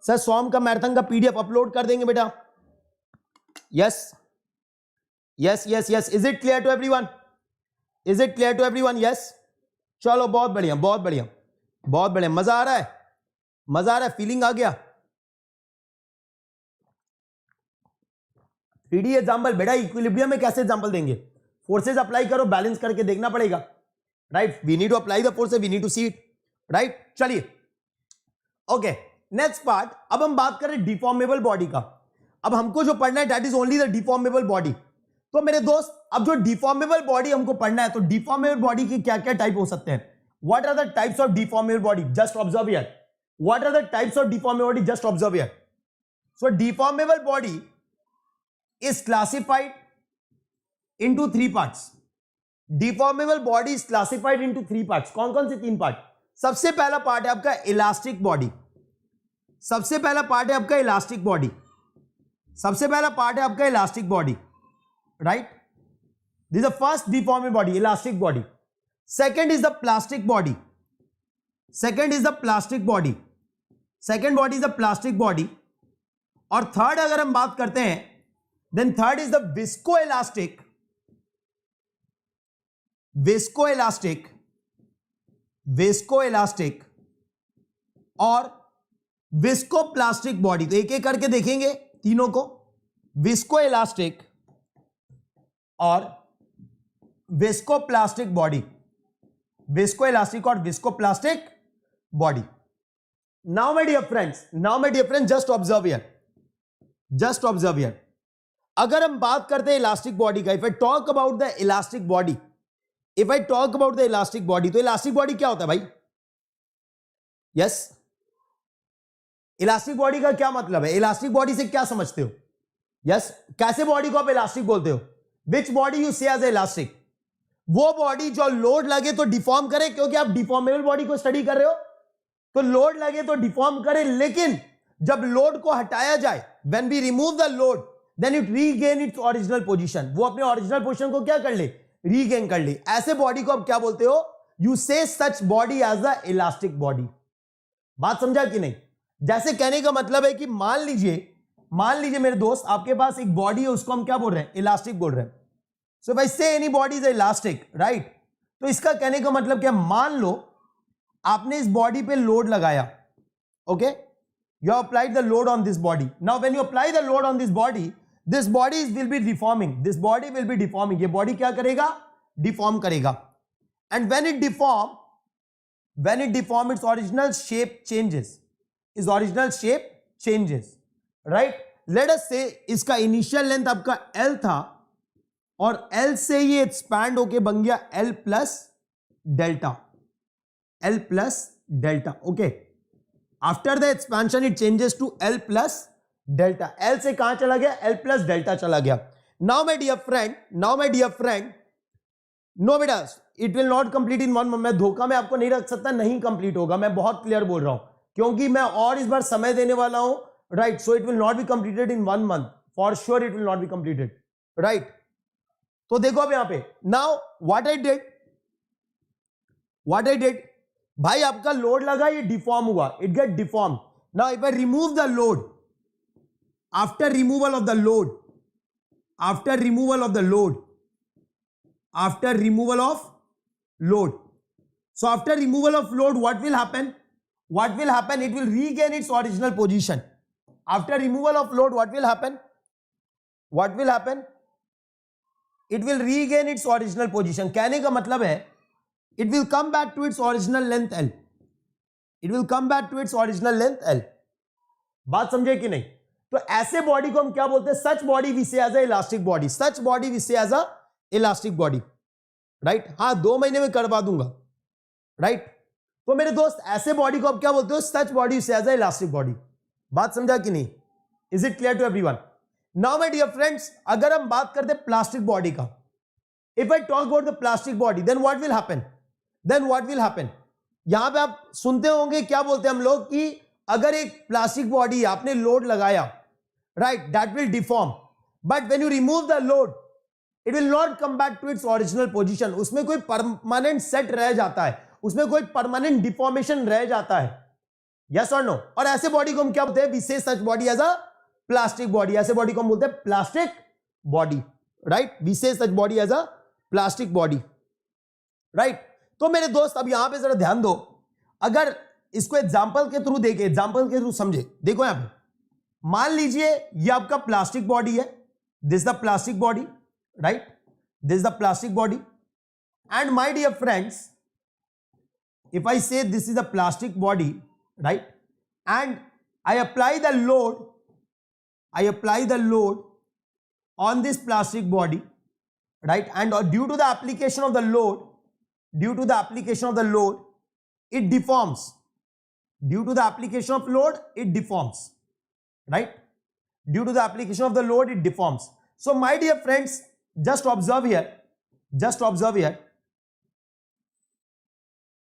सर स्वाम का मैराथन का पीडीएफ अपलोड कर देंगे बेटा. Yes. Is it clear to everyone? Yes. चलो बहुत बढ़िया. मजा आ रहा है. फीलिंग आ गया. 3D एग्जांपल बेटा इक्विलिब्रियम में कैसे एग्जांपल देंगे? फोर्सेस अप्लाई करो, बैलेंस करके देखना पड़ेगा. Right, we need to apply the forces, we need to see it. Right, चलिए ओके नेक्स्ट पार्ट. अब हम बात करें डिफॉर्मेबल बॉडी का. अब हमको जो पढ़ना है that is only the deformable body. तो मेरे दोस्त अब जो डिफॉर्मेबल बॉडी हमको पढ़ना है, तो डिफॉर्मेबल बॉडी के क्या क्या टाइप हो सकते हैं? What are the types of deformable body? Just observe here. What are the types of deformable body? Just observe here. So deformable body is classified into 3 parts. Deformable body is classified into 3 parts. कौन से 3 part? सबसे पहला part है आपका elastic body. Right, this is the first deformable body, elastic body. Second is the plastic body. Second body is the plastic body. और third अगर हम बात करते हैं, then third is the viscoelastic और viscoplastic बॉडी. तो एक एक करके देखेंगे तीनों को. viscoelastic और viscoplastic body. Now my dear friends, just observe here. अगर हम बात करते हैं इलास्टिक बॉडी का, if I talk about the elastic body, तो इलास्टिक बॉडी क्या होता है भाई? यस, इलास्टिक बॉडी का क्या मतलब है? इलास्टिक बॉडी से क्या समझते हो? यस, कैसे बॉडी को आप इलास्टिक बोलते हो? विच बॉडी यू से एज इलास्टिक? वो बॉडी जो लोड लगे तो डिफॉर्म करे, क्योंकि आप डिफॉर्मेबल बॉडी को स्टडी कर रहे हो, तो लोड लगे तो डिफॉर्म करे, लेकिन जब लोड को हटाया जाए, when we remove the load, then it regain its original position. वो अपने ओरिजिनल पोजीशन को क्या कर ले? रीगेन कर ले. ऐसे बॉडी को आप क्या बोलते हो? You say such body as a elastic body. बात समझा कि नहीं? जैसे कहने का मतलब है कि मान लीजिए मेरे दोस्त, आपके पास एक बॉडी है, उसको हम क्या बोल रहे हैं? इलास्टिक बोल रहे हैं. सो भाई से any body is elastic, right? तो इसका कहने का मतलब क्या? मान लो आपने इस बॉडी पे लोड लगाया. Okay, you have applied the load on this body. Now when you apply the load on this body will be deforming. This body will be deforming. ये body क्या करेगा? Deform करेगा. And when it deform, its original shape changes. Right? Let us say इसका initial length आपका L था, और L से ये expand होके बन गया L plus delta. Okay. After the expansion it changes to L plus delta. L से कहां चला गया? L plus delta चला गया. Now my dear friend, no बेटा, it will not complete in 1 month. मैं धोखा में आपको नहीं रख सकता, नहीं कंप्लीट होगा. मैं बहुत क्लियर बोल रहा हूं, क्योंकि मैं और इस बार समय देने वाला हूं. Right, so it will not be completed in 1 month. For sure it will not be completed. Right, तो देखो अब यहां पे. नाउ व्हाट आई डिड, भाई आपका लोड लगा, ये डिफॉर्म हुआ, it get deform. Now if I remove the load, after removal of the load, after removal of the load, after removal of load. So after removal of load, what will happen? What will happen? It will regain its original position. After removal of load, what will happen? What will happen? It will regain its original position. कहने का मतलब है it will come back to its original length L. It will come back to its original length L. बात समझे कि नहीं? तो ऐसे बॉडी को हम क्या बोलते हैं? Such body we say as a elastic body. Such body we say as a elastic body. Right? हाँ, 2 महीने में करवा दूंगा. राइट? तो मेरे दोस्त ऐसे बॉडी को आप क्या बोलते हो? सच बॉडी से एज अ इलास्टिक बॉडी. बात समझा कि नहीं? Is it clear to everyone? Now my dear friends, अगर हम बात करते हैं प्लास्टिक बॉडी का, if I talk about the plastic body, then what will happen? Then what will happen? यहां पे आप सुनते होंगे क्या बोलते हैं हम लोग कि अगर एक प्लास्टिक बॉडी आपने लोड लगाया, right, that will deform, but when you remove the load it will not come back to its original position. उसमें कोई परमानेंट सेट रह जाता है, उसमें कोई परमानेंट डिफॉर्मेशन रह जाता है. यस और नो? और ऐसे बॉडी को हम क्या बोलते हैं? We say such body as a plastic body. ऐसे बॉडी को हम बोलते हैं plastic body. Right? We say such body as a plastic body. Right? तो मेरे दोस्त अब यहां पे जरा ध्यान दो. अगर इसको एग्जांपल के थ्रू देखे, एग्जांपल के थ्रू समझे, देखो यहां पे मान लीजिए ये आपका प्लास्टिक बॉडी है. This the plastic body. Right? This the plastic body. And my dear friends, if I say this is a plastic body, right, and I apply the load on this plastic body, right, and due to the application of the load, it deforms. Due to the application of load, it deforms. Right? Due to the application of the load, it deforms. So my dear friends, just observe here.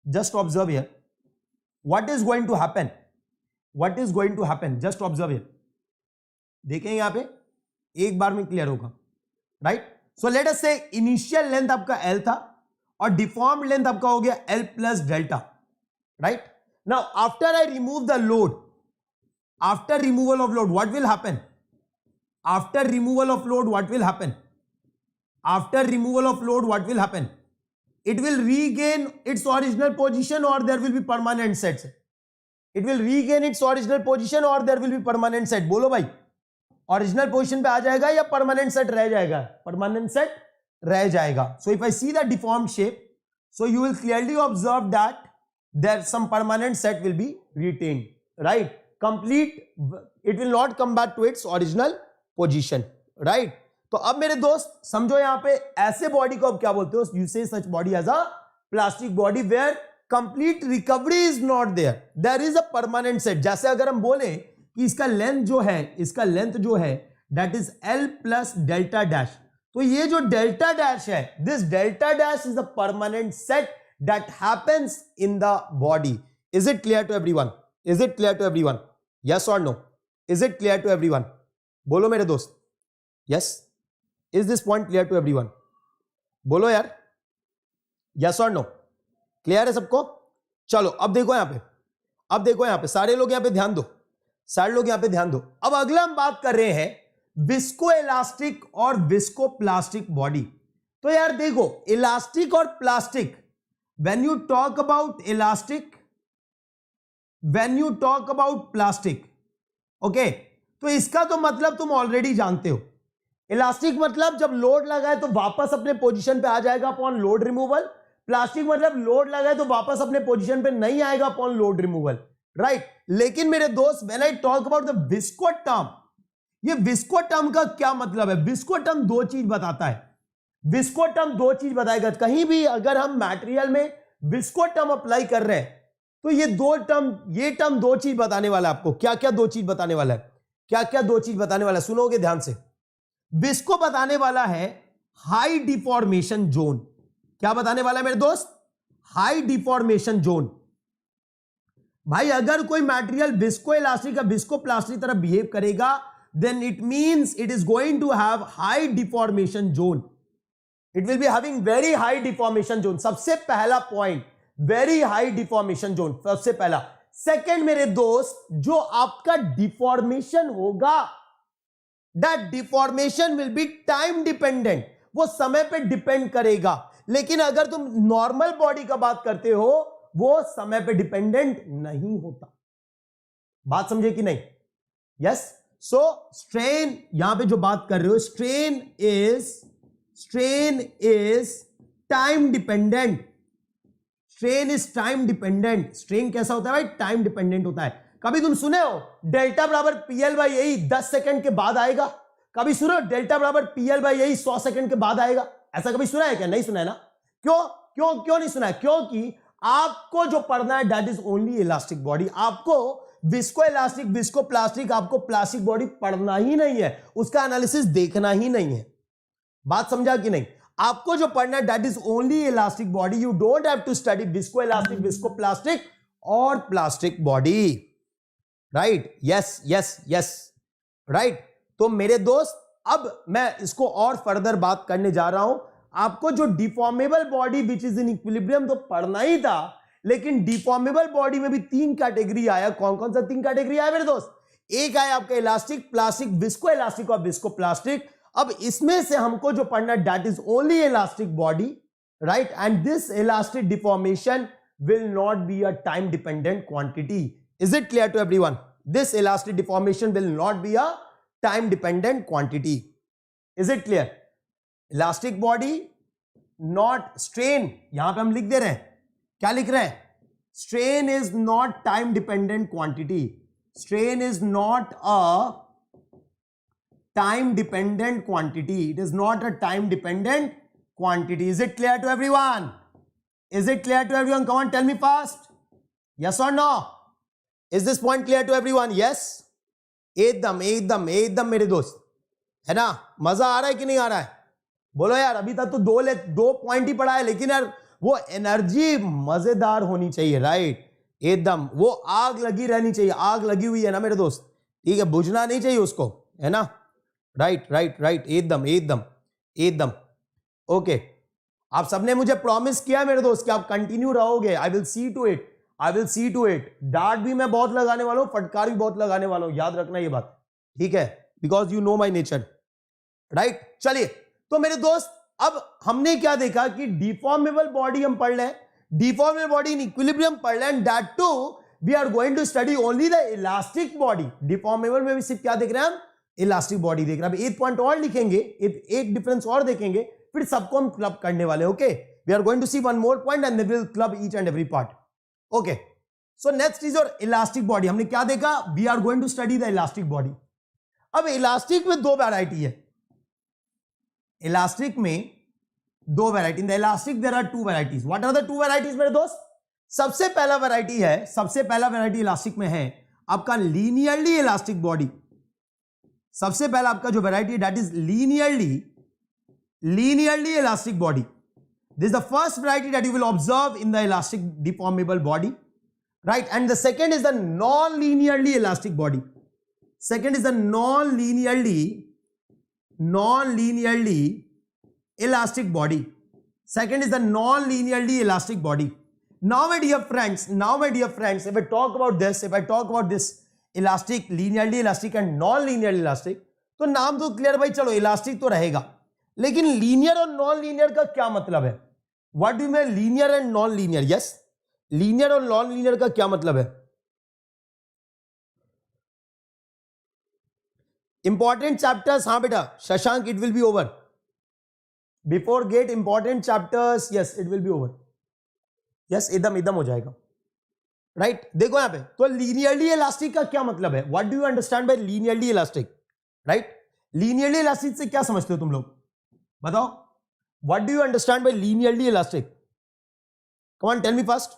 Just observe here. What is going to happen? What is going to happen? Just observe here. देखें यहां पे एक बार में clear होगा. Right? So let us से initial length आपका L था और डिफॉर्म्ड लेंथ आपका हो गया L plus delta. Right? Now after I remove the load, after removal of load, what will happen? After removal of load, what will happen? After removal of load, what will happen? It will regain its original position or there will be permanent sets. It will regain its original position or there will be permanent set. बोलो भाई, original position पे आ जाएगा या permanent set रह जाएगा? Permanent set रह जाएगा. So if I see the deformed shape, so you will clearly observe that there some permanent set will be retained. Right? Complete, it will not come back to its original position. Right? तो अब मेरे दोस्त समझो यहां पे ऐसे body को अब क्या बोलते हो? You say such body as a plastic body where complete recovery is not there, there is a permanent set. जैसे अगर हम बोले कि इसका लेंथ जो है that is L plus delta dash, तो ये जो डेल्टा डैश है, this delta dash is a permanent set that happens in the body. Is it clear to everyone? Is it clear to everyone? Yes और no? Is it clear to everyone? बोलो मेरे दोस्त. Yes? Is this point clear to everyone? बोलो यार. Yes or no? Clear है सबको? चलो अब देखो यहां पे सारे लोग यहां पे ध्यान दो. अब अगला हम बात कर रहे हैं विस्को इलास्टिक और विस्को प्लास्टिक बॉडी. तो यार देखो, इलास्टिक और plastic, when you talk about elastic, when you talk about plastic, okay, तो इसका तो मतलब तुम ऑलरेडी जानते हो. इलास्टिक मतलब जब लोड लगाए तो वापस अपने पोजीशन पे आ जाएगा अपॉन लोड रिमूवल. प्लास्टिक मतलब लोड लगाए तो वापस अपने पोजीशन पे नहीं आएगा अपॉन लोड रिमूवल. राइट? लेकिन मेरे दोस्त, when I talk about the visco term, ये विस्को टर्म का क्या मतलब है? विस्को टर्म दो चीज बताता है. विस्को टर्म दो चीज बताएगा. कहीं भी अगर हम मटेरियल में विस्को टर्म अप्लाई कर रहे हैं तो ये टर्म दो चीज बताने वाला है आपको. क्या क्या दो चीज बताने वाला है? सुनोगे ध्यान से. विस्को बताने वाला है हाई डिफॉर्मेशन जोन. क्या बताने वाला है मेरे दोस्त? High deformation zone. भाई अगर कोई मटेरियल विस्को इलास्टिक या विस्को प्लास्टिक तरह बिहेव करेगा, then it means it is going to have high deformation zone. It will be having very high deformation zone. सबसे पहला point, very high deformation zone, सबसे पहला. सेकंड मेरे दोस्त, जो आपका डिफॉर्मेशन होगा that deformation will be time dependent, वो समय पे डिपेंड करेगा। लेकिन अगर तुम नॉर्मल बॉडी का बात करते हो वो समय पे डिपेंडेंट नहीं होता। बात समझे कि नहीं? यस। सो स्ट्रेन, यहां पे जो बात कर रहे हो, strain is time dependent. Strain is time dependent. Strain कैसा होता है भाई? टाइम डिपेंडेंट होता है। कभी तुम सुने हो डेल्टा बराबर पीएल बाई यही 10 सेकंड के बाद आएगा? कभी सुनो डेल्टा बराबर पीएल बाई यही 100 सेकंड के बाद आएगा? ऐसा कभी सुना है क्या? नहीं सुना है ना? क्यों नहीं सुना है? क्योंकि आपको जो पढ़ना है that is only elastic body. आपको विस्को इलास्टिक, विस्को प्लास्टिक, आपको प्लास्टिक बॉडी पढ़ना ही नहीं है, उसका एनालिसिस देखना ही नहीं है। बात समझा कि नहीं? आपको जो पढ़ना है that is only elastic body. You don't have to study visco elastic, visco plastic और plastic body. Right? Yes yes yes, right. तो मेरे दोस्त अब मैं इसको और फर्दर बात करने जा रहा हूं। आपको जो deformable body which is in equilibrium तो पढ़ना ही था, लेकिन डिफॉर्मेबल बॉडी में भी 3 कैटेगरी आया। कौन कौन सा 3 कैटेगरी आया मेरे दोस्त? एक आया आपका इलास्टिक, प्लास्टिक, विस्को इलास्टिक और विस्को प्लास्टिक। अब इसमें से हमको जो पढ़ना that is only elastic body, right. And this elastic deformation will not be a time dependent quantity. Is it clear to everyone? This elastic deformation will not be a time dependent quantity. Is it clear? Elastic body not strain, यहां पे हम लिख दे रहे हैं, क्या लिख रहे हैं? Strain is not time dependent quantity. Strain is not a time dependent quantity. It is not a time dependent quantity. Is it clear to everyone? Is it clear to everyone? Come on, tell me fast. Yes or no? Is this point clear to everyone? Yes? एकदम एकदम एकदम मेरे दोस्त, है ना? मजा आ रहा है कि नहीं आ रहा है? बोलो यार। अभी तक तो दो पॉइंट ही पढ़ा है, लेकिन यार वो एनर्जी मजेदार होनी चाहिए, राइट? एकदम वो आग लगी रहनी चाहिए। आग लगी हुई है ना मेरे दोस्त, ठीक है? बुझना नहीं चाहिए उसको, है ना? राइट राइट राइट, एकदम एकदम एकदम। ओके, आप सबने मुझे प्रॉमिस किया मेरे दोस्त कि आप कंटिन्यू रहोगे। I will see to it, I will see to it. डांट भी मैं बहुत लगाने वाला हूं, फटकार भी बहुत लगाने वाला हूं, याद रखना ये बात, ठीक है? Because you know my nature, right? चलिए, तो मेरे दोस्त अब हमने क्या देखा कि डिफॉर्मेबल बॉडी हम पढ़ लें, डिफॉर्मेबल बॉडी इन इक्विलिब्रियम पढ़ लें, that too we are going to study only the elastic body. Deformable में भी सिर्फ क्या देख रहे हैं हम? इलास्टिक बॉडी देख रहे हैं। अभी 8 पॉइंट और लिखेंगे, एक डिफरेंस और देखेंगे, फिर सबको हम क्लब करने वाले। Okay, we are going to see one more point and we will club each and every part. Okay, so next is your elastic body. हमने क्या देखा? We are going to study the elastic body. अब elastic में 2 variety है। Elastic में 2 variety. In the elastic there are 2 varieties. What are the 2 varieties मेरे दोस्त? सबसे पहला वैरायटी इलास्टिक में है आपका लीनियरली इलास्टिक बॉडी। सबसे पहला आपका जो वैरायटी है that is linearly elastic body. This is the first variety that you will observe in the elastic deformable body, right? And the second is the non linearly elastic body. Second is the non linearly elastic body. Second is the non-linearly elastic body. Now my dear friends, if I talk about this elastic, linearly elastic and non linearly elastic, तो नाम तो clear भाई, चलो elastic तो रहेगा, लेकिन linear और non linear का क्या मतलब है? What do mean linear and non linear? Yes, linear और नॉन लीनियर का क्या मतलब है? इंपॉर्टेंट चैप्टर्स, हाँ बेटा Shashank, it will be over before GATE. Important chapters, yes it will be over, yes एकदम हो जाएगा, राइट? देखो यहां पे, तो लीनियरली इलास्टिक का क्या मतलब है? What do you understand by linearly elastic, right? Linearly elastic से क्या समझते हो तुम लोग? बताओ, what do you understand by linearly elastic? Come on tell me fast,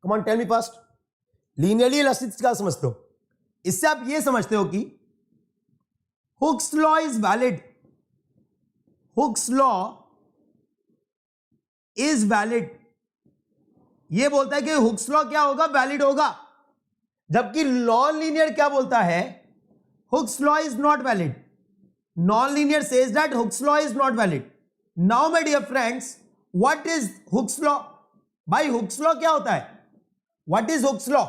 come on tell me fast. Linearly elastic से क्या समझते हो? इससे आप ये समझते हो कि hooks law is valid, hooks law is valid. ये बोलता है कि हुक्स लॉ क्या होगा? वैलिड होगा। जबकि नॉन लीनियर क्या बोलता है? Hooke's law is not valid. Non linear says that Hooke's law is not valid. Now my dear friends, what is Hooke's law? भाई हुक्स लॉ क्या होता है? What is Hooke's law?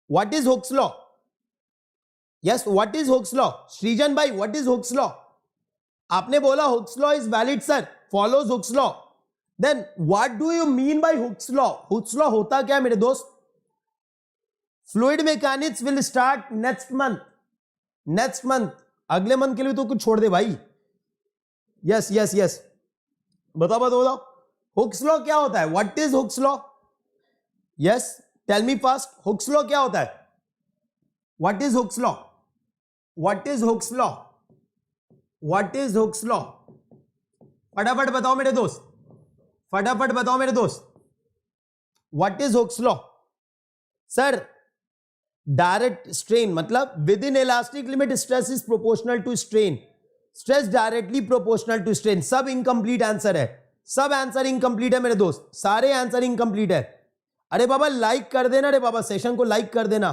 What is Hooke's law? Yes, what is Hooke's law? Srijan भाई, what is Hooke's law? आपने बोला Hooke's law is valid sir, follows Hooke's law. Then what do you mean by Hooke's law? Hooke's law होता क्या मेरे दोस्त? Fluid mechanics will start next month. Next month, अगले month के लिए तो कुछ छोड़ दे भाई। यस यस यस, बताओ बताओ बताओ, हुक्स लॉ क्या होता है? What is Hooke's law? Yes, tell me fast, Hooke's law क्या होता है? What is Hooke's law? What is Hooke's law? What is Hooke's law? फटाफट बताओ मेरे दोस्त, फटाफट बताओ मेरे दोस्त, what is Hooke's law? Sir, direct strain मतलब within elastic limit stress is proportional to strain, stress directly proportional to strain. सब इनकंप्लीट आंसर है, सब आंसर इनकंप्लीट है मेरे दोस्त, सारे आंसर इनकंप्लीट है। अरे बाबा लाइक कर देना, अरे बाबा सेशन को लाइक कर देना।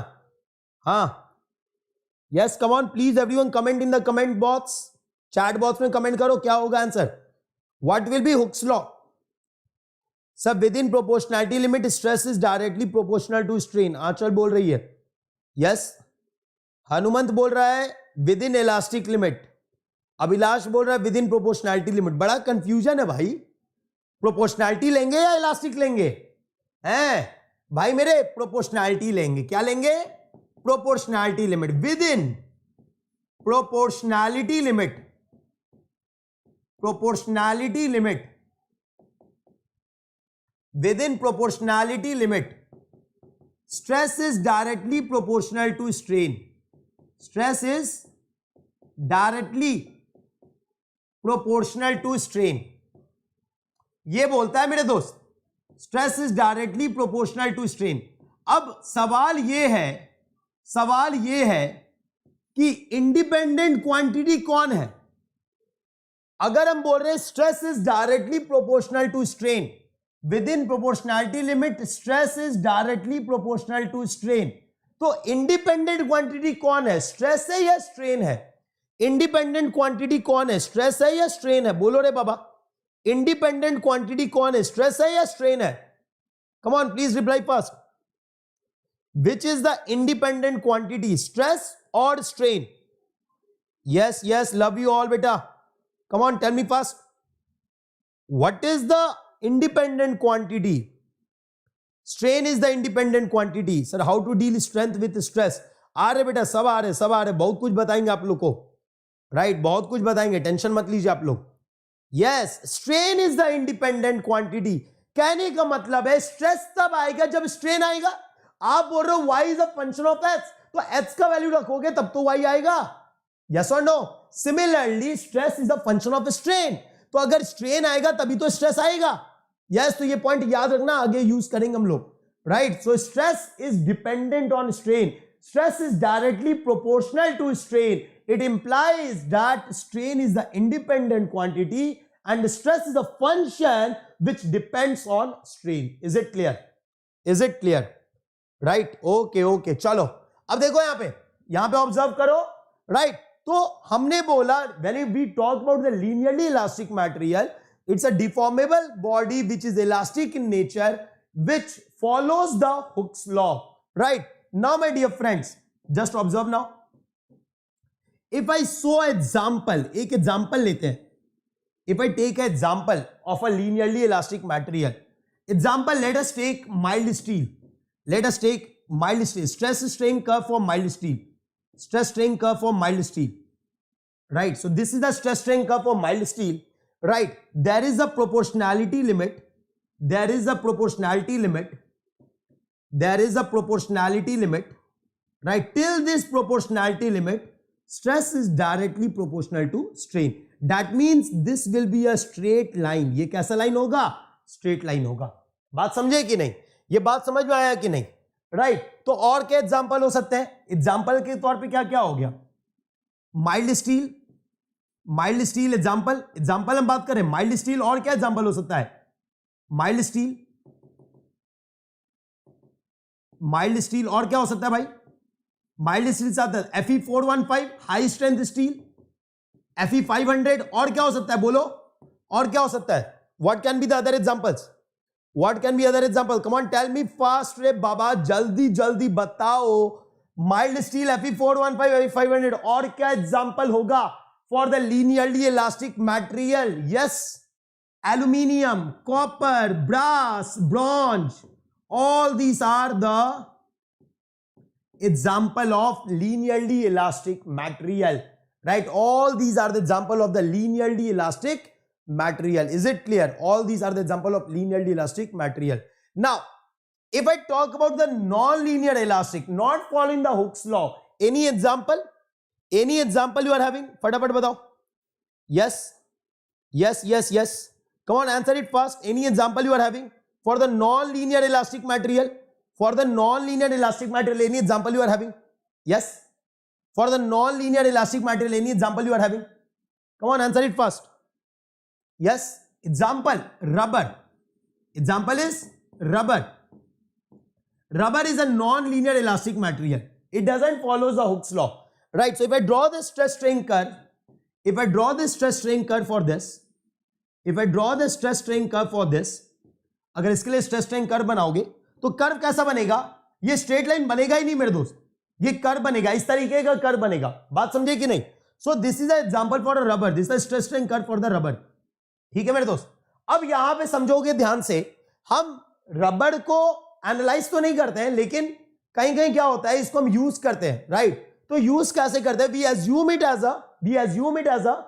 हाँ, yes, come on please everyone, comment in the comment box, chat box में कमेंट करो क्या होगा answer. What will be Hooke's law? सब within proportionality limit stress is directly proportional to strain. Anchal बोल रही है यस, हनुमंत बोल रहा है within elastic limit, Abhilash बोल रहा है विद इन प्रोपोर्शनैलिटी लिमिट। बड़ा कंफ्यूजन है भाई, प्रोपोर्शनैलिटी लेंगे या इलास्टिक लेंगे? हैं भाई मेरे, प्रोपोर्शनैलिटी लेंगे। क्या लेंगे? Proportionality limit, within proportionality limit, proportionality limit, within proportionality limit stress is directly proportional to strain, stress is directly proportional to strain. ये बोलता है मेरे दोस्त, stress is directly proportional to strain. अब सवाल ये है कि इंडिपेंडेंट क्वांटिटी कौन है? अगर हम बोल रहे हैं stress is directly proportional to strain, within proportionality limit stress is directly proportional to strain, तो इंडिपेंडेंट क्वांटिटी कौन है? स्ट्रेस है या स्ट्रेन है? इंडिपेंडेंट क्वांटिटी कौन है? स्ट्रेस है या स्ट्रेन है? बोलो रे बाबा, इंडिपेंडेंट क्वांटिटी कौन है? स्ट्रेस है या स्ट्रेन है? Come on please reply fast. Which is the independent quantity, stress और strain? Yes yes, love you all बेटा, come on tell me fast, what is the independent quantity? Strain is the independent quantity. Sir, how to deal strength with stress? आ रहे बेटा, सब आ रहे, बहुत कुछ बताएंगे आप लोग को, राइट, बहुत कुछ बताएंगे, टेंशन मत लीजिए आप लोग। Yes, strain is the independent quantity. कहने का मतलब है स्ट्रेस तब आएगा जब स्ट्रेन आएगा। आप बोल रहे हो y is a function of h, तो h का वैल्यू रखोगे तब तो y आएगा, यस और no? Similarly stress is the function of strain, तो अगर स्ट्रेन आएगा तभी तो स्ट्रेस आएगा। यस, तो ये पॉइंट याद रखना, आगे यूज करेंगे हम लोग, right? So stress is dependent on strain, stress is directly proportional to strain, it implies that strain is the independent quantity and stress is the function which depends on strain. Is it clear? Is it clear? Right? Okay. चलो अब देखो यहां पे observe करो, right? तो हमने बोला when we talk about the linearly elastic material, it's a deformable body which is elastic in nature, which follows the Hooke's law, right? Now my dear friends, just observe now. If I show example, एक example लेते हैं. If I take an example of a linearly elastic material, example, let us take mild steel. Let us take mild steel. Stress strain curve for mild steel. Stress strain curve for mild steel. Right. So this is the stress strain curve for mild steel. Right. There is a proportionality limit. There is a proportionality limit. There is a proportionality limit. Right. Till this proportionality limit, stress is directly proportional to strain. That means this will be a straight line. ये कैसा line होगा? Straight line होगा. बात समझे कि नहीं? ये बात समझ में आया कि नहीं? राइट. तो और क्या एग्जांपल हो सकते हैं? एग्जांपल के तौर पे क्या क्या हो गया? Mild steel. Mild steel example हम बात करें माइल्ड स्टील. और क्या एग्जांपल हो सकता है? Mild steel. माइल्ड स्टील और क्या हो सकता है भाई? माइल्ड स्टील साथ Fe415 high strength steel, Fe500. और क्या हो सकता है? बोलो और क्या हो सकता है? What can be the other examples? What can be other example? Come on tell me fast रे बाबा, जल्दी जल्दी बताओ. माइल्ड स्टील Fe415 Fe500 और क्या एग्जांपल होगा for the linearly elastic material? Yes, aluminium, copper, brass, bronze, all these are the example of linearly elastic material, right? All these are the example of the linearly elastic material. Is it clear? All these are the example of linearly elastic material. Now if I talk about the non-linear elastic, not following the Hooke's law, any example you are having? फटाफट बताओ. Yes, come on, answer it fast. Any example you are having for the non-linear elastic material? For the non-linear elastic material, any example you are having? Yes, for the non-linear elastic material, any example you are having? Come on, answer it fast. Yes, example, rubber. Example is rubber. Rubber is a non-linear elastic material. It doesn't follow the Hooke's law, right? So if I draw the stress strain curve, for this, अगर इसके लिए stress strain curve बनाओगे तो curve कैसा बनेगा? ये straight line बनेगा ही नहीं मेरे दोस्त, ये कर्व बनेगा, इस तरीके का कर्व बनेगा. बात समझे कि नहीं? So this is a example for a rubber, this is stress strain curve for the rubber. ठीक है मेरे दोस्त. अब यहां पे समझोगे ध्यान से, हम रबर को एनालाइज तो नहीं करते हैं, लेकिन कहीं कहीं क्या होता है, इसको हम यूज करते हैं, राइट? तो यूज कैसे करते हैं? We assume it as a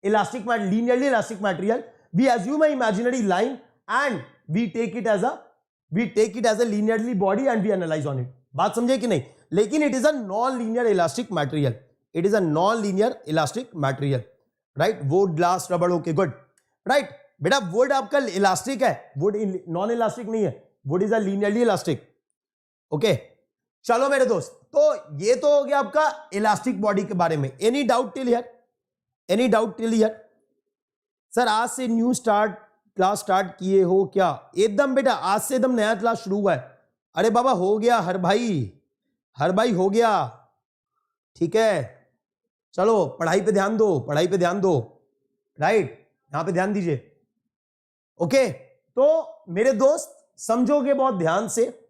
elastic, linearly elastic material. We assume a imaginary line and we take it as a linearly body and we analyze on it. बात समझे कि नहीं? लेकिन it is a non-linear elastic material. It is a non-linear elastic material, right? Wood, glass, rubber, okay, good, right? बेटा wood आपका elastic है, wood non elastic नहीं है. wood is a linearly elastic. okay, चलो मेरे दोस्त, तो ये तो हो गया आपका इलास्टिक बॉडी के बारे में. Any doubt till here? Sir आज से न्यू क्लास स्टार्ट किए हो क्या? एकदम बेटा, आज से एकदम नया क्लास शुरू हुआ है. अरे बाबा हो गया, हर भाई हो गया. ठीक है, चलो पढ़ाई पे ध्यान दो, राइट? यहां पे ध्यान दीजिए. ओके, तो मेरे दोस्त समझोगे बहुत ध्यान से,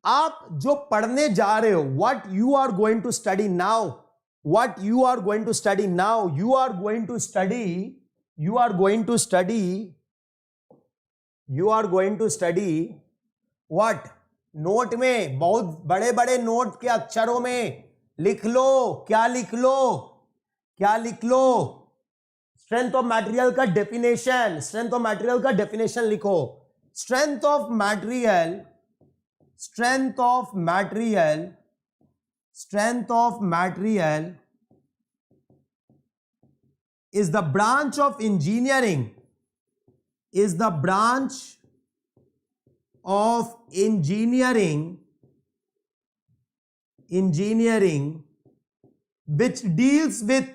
आप जो पढ़ने जा रहे हो, what you are going to study now, you are going to study what? Note में, बहुत बड़े बड़े नोट के अक्षरों में लिख लो. क्या लिख लो? स्ट्रेंथ ऑफ मटेरियल का डेफिनेशन, लिखो. Strength of material is the branch of engineering, which deals with,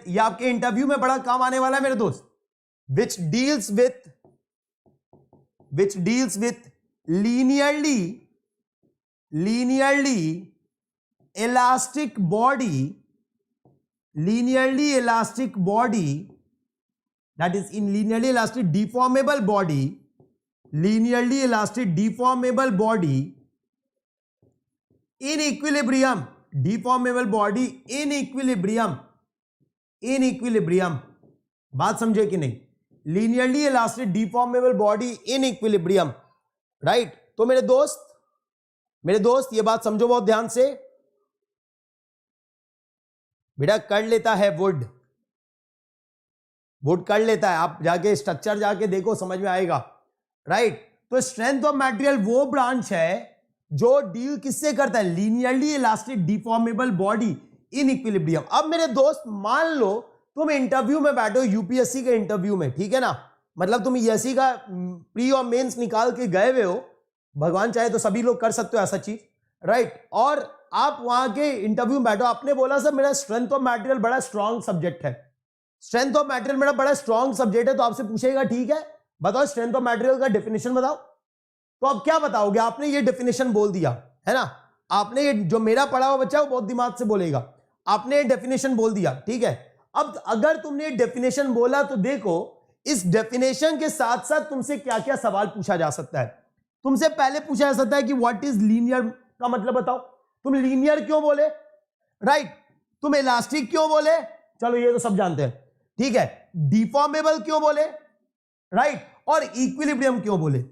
ये आपके इंटरव्यू में बड़ा काम आने वाला है मेरे दोस्त. which deals with linearly elastic body, that is in linearly elastic deformable body, in equilibrium, in equilibrium. बात समझे कि नहीं? linearly elastic deformable body in equilibrium, right? तो मेरे दोस्त ये बात समझो बहुत ध्यान से. बेटा कर लेता है वुड कर लेता है, आप जाके स्ट्रक्चर जाके देखो, समझ में आएगा, राइट? तो स्ट्रेंथ ऑफ मटेरियल वो ब्रांच है जो डील किससे करता है? Linearly elastic deformable body in equilibrium. अब मेरे दोस्त मान लो तुम इंटरव्यू में बैठे हो, यूपीएससी के इंटरव्यू में, ठीक है ना? मतलब तुम यूपीएससी का प्री और मेंस निकाल के गए हुए हो, भगवान चाहे तो सभी लोग कर सकते हो ऐसा चीज, राइट? और आप वहां के इंटरव्यू में बैठो, आपने बोला सर मेरा स्ट्रेंथ ऑफ मटेरियल बड़ा स्ट्रॉन्ग सब्जेक्ट है, मेरा बड़ा स्ट्रॉन्ग सब्जेक्ट है. तो आपसे पूछेगा ठीक है बताओ स्ट्रेंथ ऑफ मटेरियल का डेफिनेशन बताओ. तो आप क्या बताओगे? आपने ये डेफिनेशन बोल दिया है ना, आपने ये, जो मेरा पढ़ा हुआ बच्चा है वो बहुत दिमाग से बोलेगा, आपने ये डेफिनेशन बोल दिया, ठीक है? अब अगर तुमने ये डेफिनेशन बोला तो देखो इस डेफिनेशन के साथ साथ तुमसे क्या क्या सवाल पूछा जा सकता है. तुमसे पहले पूछा जा सकता है कि व्हाट इज लीनियर का मतलब बताओ, तुम लीनियर क्यों बोले, राइट, तुम इलास्टिक क्यों बोले, चलो ये तो सब जानते हैं, ठीक है, डिफॉर्मेबल क्यों बोले, राइट, और इक्विलिब्रियम क्यों बोले,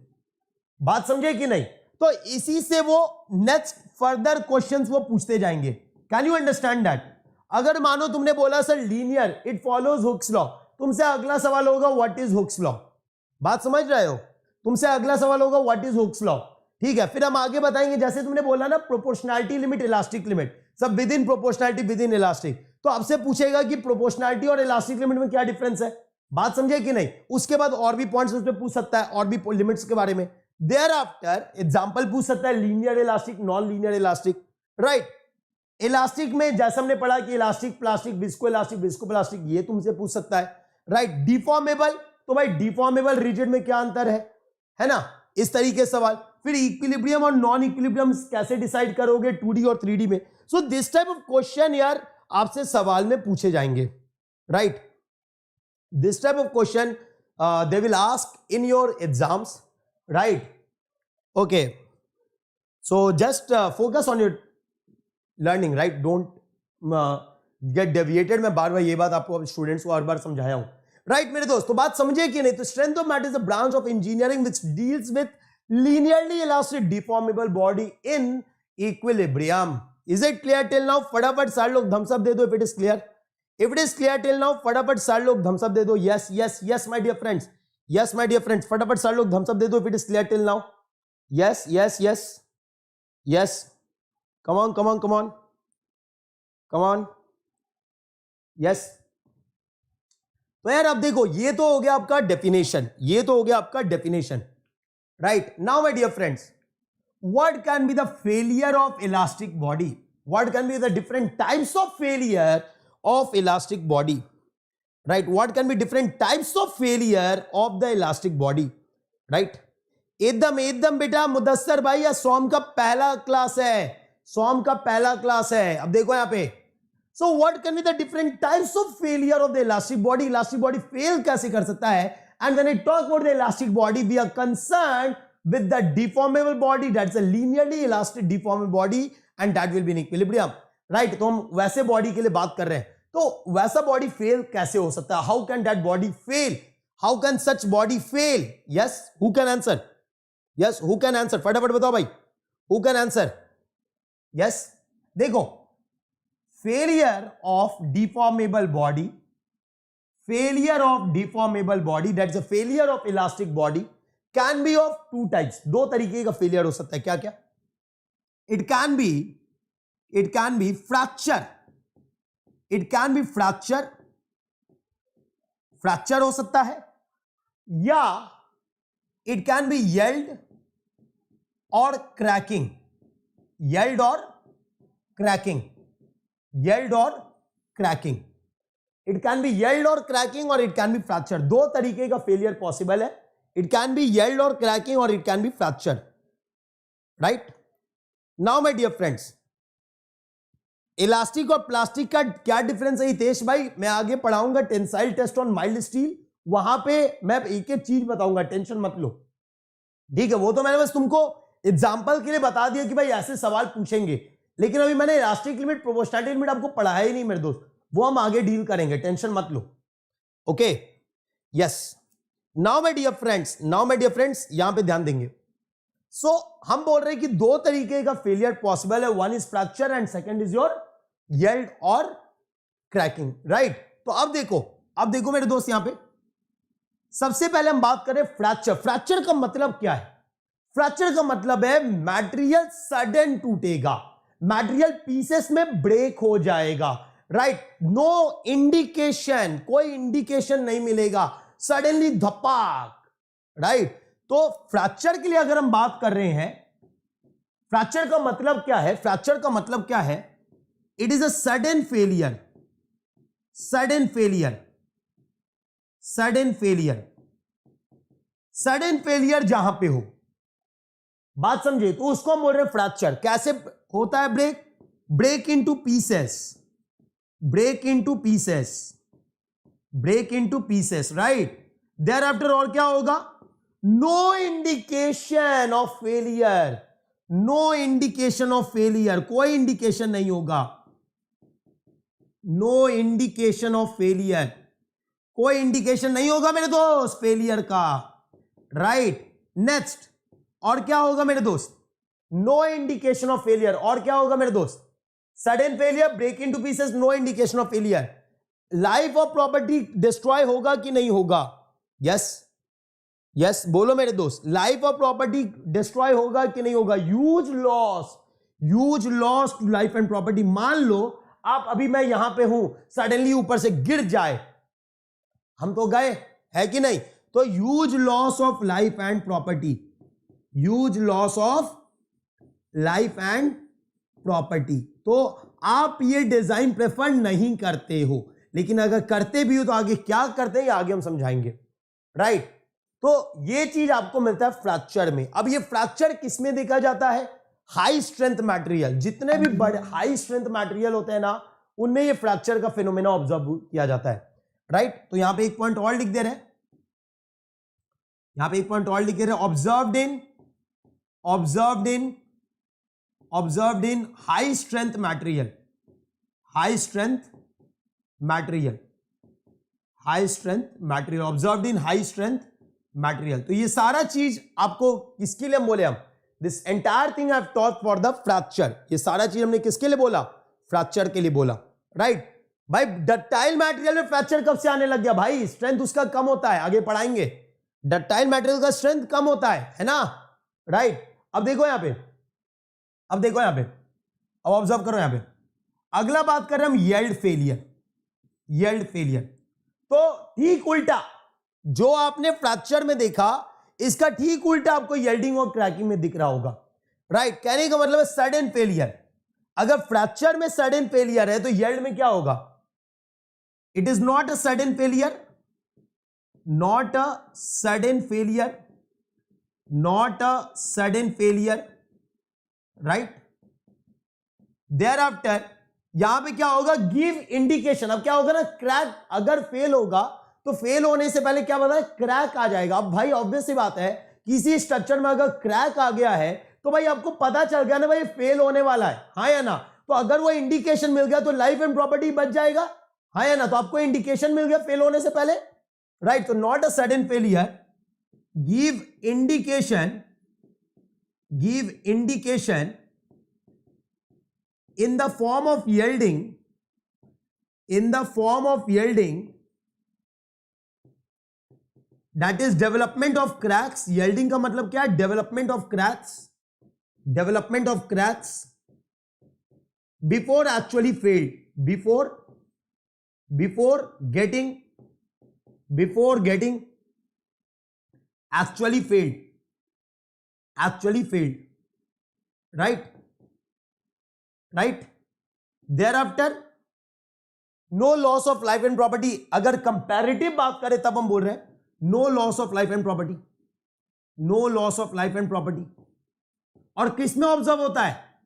बात समझे कि नहीं। तो इसी से वो नेक्स्ट फर्दर क्वेश्चंस वो पूछते जाएंगे। Can you understand that? अगर मानो तुमने बोला sir linear it follows Hooke's law, तुमसे अगला सवाल होगा व्हाट इज हुक्स लॉ, बात समझ रहे हो, तुमसे अगला सवाल होगा व्हाट इज हुक्स लॉ, ठीक है। फिर हम आगे बताएंगे, जैसे तुमने बोला ना प्रोपोर्शनैलिटी लिमिट इलास्टिक लिमिट, सब within proportionality with in elastic, तो आपसे पूछेगा कि प्रोपोर्शनैलिटी और इलास्टिक लिमिट में क्या डिफरेंस है, बात समझे कि नहीं। उसके बाद और भी पॉइंट्स उस पर पूछ सकता है, और भी लिमिट्स के बारे में। देयर आफ्टर एग्जाम्पल पूछ सकता है linear elastic, non linear elastic, right. Elastic में जैसे हमने पढ़ा कि elastic, plastic, visco elastic, visco plastic, ये तुमसे पूछ सकता है, राइट। डिफॉर्मेबल, तो भाई डिफॉर्मेबल रिजिड में क्या अंतर है ना, इस तरीके से सवाल। फिर इक्विलिब्रियम और नॉन इक्विलिब्रियम कैसे डिसाइड करोगे 2D और 3D में। So this type of question यार आपसे सवाल में पूछे जाएंगे, right. This type of question they will ask in your exams, right, okay. So just focus on your learning, right, don't get deviated. मैं बार बार ये बात आपको स्टूडेंट्स को हर बार समझाया हूं, राइट मेरे दोस्त। तो बात समझे कि नहीं। तो strength of matter is a branch of engineering which deals with linearly elastic deformable body in equilibrium. Is it clear till now? फटाफट सारे लोग थम्स अप दे दो if it is clear. If it is clear till now फटाफट सारे लोग thumbs up दे दो। Yes yes yes my dear friends, yes my dear friends, फटाफट सारे लोग थम्स अप दे दो if it is clear till now. Yes yes yes yes, come on come on come on come on, yes. तो यार अब देखो, ये तो हो गया आपका डेफिनेशन, ये तो हो गया आपका definition, right. Now my dear friends, what can be the failure of elastic body, what can be the different types of failure of elastic body, right, what can be different types of failure of the elastic body, right. एकदम एकदम बेटा मुदस्सर भाई, या सोम का पहला class है, सोम का पहला क्लास है। अब देखो यहां पे, so what can be the different types of failure of the elastic body, elastic body fail कैसे कर सकता है। and when I talk about the elastic body, we are concerned with the deformable body, that's a linearly elastic deformable body and that will be in equilibrium, right। तो हम वैसे body के लिए बात कर रहे हैं, तो वैसा बॉडी फेल कैसे हो सकता है, how can that body fail, how can such body fail, yes who can answer, yes who can answer, फटाफट बताओ भाई, who can answer, yes। देखो, failure of deformable body, failure of deformable body, that's a failure of elastic body can be of two types, दो तरीके का failure हो सकता है, क्या क्या। it can be fracture, it can be fracture हो सकता है, या it can be yield और cracking, yield और cracking, yield और cracking, it can be yield और cracking और it can be fracture, दो तरीके का फेलियर पॉसिबल है, it can be yield और cracking और it can be fracture, right। now my dear friends, elastic और प्लास्टिक का क्या डिफरेंस है हितेश भाई, मैं आगे पढ़ाऊंगा tensile test on mild steel, वहां पे मैं एक एक चीज बताऊंगा, टेंशन मत लो, ठीक है। वो तो मैंने बस तुमको एग्जांपल के लिए बता दिया कि भाई ऐसे सवाल पूछेंगे, लेकिन अभी मैंने इलास्टिक लिमिट, प्रोपोर्शनैलिटी लिमिट आपको पढ़ाया ही नहीं मेरे दोस्त, वो हम आगे डील करेंगे, टेंशन मत लो, okay. Yes, now my dear friends, now my dear friends, यहां पे ध्यान देंगे। सो हम बोल रहे हैं कि दो तरीके का फेलियर पॉसिबल है, one is fracture and second is your yield और क्रैकिंग, राइट। तो अब देखो मेरे दोस्त, यहां पे सबसे पहले हम बात करें फ्रैक्चर। फ्रैक्चर का मतलब क्या है? फ्रैक्चर का मतलब है मटेरियल सडन टूटेगा, मटेरियल पीसेस में ब्रेक हो जाएगा, राइट। नो इंडिकेशन, कोई इंडिकेशन नहीं मिलेगा, सडनली धपाक, राइट। तो फ्रैक्चर के लिए अगर हम बात कर रहे हैं, फ्रैक्चर का मतलब क्या है? फ्रैक्चर का मतलब क्या है? It is a sudden failure, sudden failure, sudden failure, sudden failure जहां पे हो, बात समझे, तो उसको हम बोल रहे हैं फ्रैक्चर। कैसे होता है break? Break into pieces, break into pieces, break into pieces, right. Thereafter और क्या होगा? No indication of failure, no indication of failure, कोई इंडिकेशन नहीं होगा, नो इंडिकेशन ऑफ फेलियर, कोई इंडिकेशन नहीं होगा मेरे दोस्त फेलियर का, राइट। नेक्स्ट, और क्या होगा मेरे दोस्त, नो इंडिकेशन ऑफ फेलियर, और क्या होगा मेरे दोस्त, sudden failure, break into pieces, no indication of failure. Life of property destroy होगा कि नहीं होगा, यस यस बोलो मेरे दोस्त, लाइफ ऑफ प्रॉपर्टी डिस्ट्रॉय होगा कि नहीं होगा, huge loss to life and property. मान लो आप अभी मैं यहां पे हूं, सडनली ऊपर से गिर जाए, हम तो गए, है कि नहीं, तो huge loss of life and property, huge loss of life and property. तो आप ये डिजाइन प्रेफर नहीं करते हो, लेकिन अगर करते भी हो तो आगे क्या करते हैं आगे हम समझाएंगे, राइट। तो ये चीज आपको मिलता है फ्रैक्चर में। अब ये फ्रैक्चर किसमें देखा जाता है, हाई स्ट्रेंथ मटेरियल, जितने भी बड़े हाई स्ट्रेंथ मटेरियल होते हैं ना, उनमें ये फ्रैक्चर का फिनोमेना ऑब्जर्व किया जाता है, राइट। तो यहां पे एक पॉइंट और लिख दे रहे हैं, यहां पे एक पॉइंट और लिख दे रहे हैं, observed in high strength material, high strength material, high strength material, observed in high strength material. तो ये सारा चीज आपको किसके लिए बोले हम, this entire thing I have taught for the fracture, ये सारा चीज हमने किसके लिए बोला, फ्रैक्चर के लिए बोला, राइट। भाई डक्टाइल मटेरियल में फ्रैक्चर कब से आने लग गया भाई, स्ट्रेंथ उसका कम होता है, आगे पढ़ाएंगे, डक्टाइल मटेरियल का स्ट्रेंथ कम होता है ना, राइट। अब देखो यहां पे, अब ऑब्जर्व करो यहां पे, अगला बात कर रहे हैं हम यील्ड फेलियर। तो ठीक उल्टा जो आपने फ्रैक्चर में देखा, इसका ठीक उल्टा आपको यील्डिंग और क्रैकिंग में दिख रहा होगा, राइट। कहने का मतलब है सडन फेलियर, अगर फ्रैक्चर में सडन फेलियर है तो यील्ड में क्या होगा, it is not a sudden failure, not a sudden failure, right. Thereafter यहां पे क्या होगा, गिव इंडिकेशन। अब क्या होगा ना, क्रैक अगर फेल होगा तो फेल होने से पहले क्या बताया, क्रैक आ जाएगा। अब भाई ऑब्वियस सी बात है, किसी स्ट्रक्चर में अगर क्रैक आ गया है तो भाई आपको पता चल गया ना भाई फेल होने वाला है, हाँ या ना। तो अगर वो इंडिकेशन मिल गया तो लाइफ एंड प्रॉपर्टी बच जाएगा, हाँ या ना। तो आपको इंडिकेशन मिल गया फेल होने से पहले, राइट। तो not a sudden failure, give indication in the form of yielding, that is development of cracks। yielding का मतलब क्या है, development of cracks before actually failed, before getting actually failed, right। thereafter no loss of life and property। अगर comparative बात करें तब हम बोल रहे हैं no loss of life and property, और किसमें ऑब्जर्व होता है,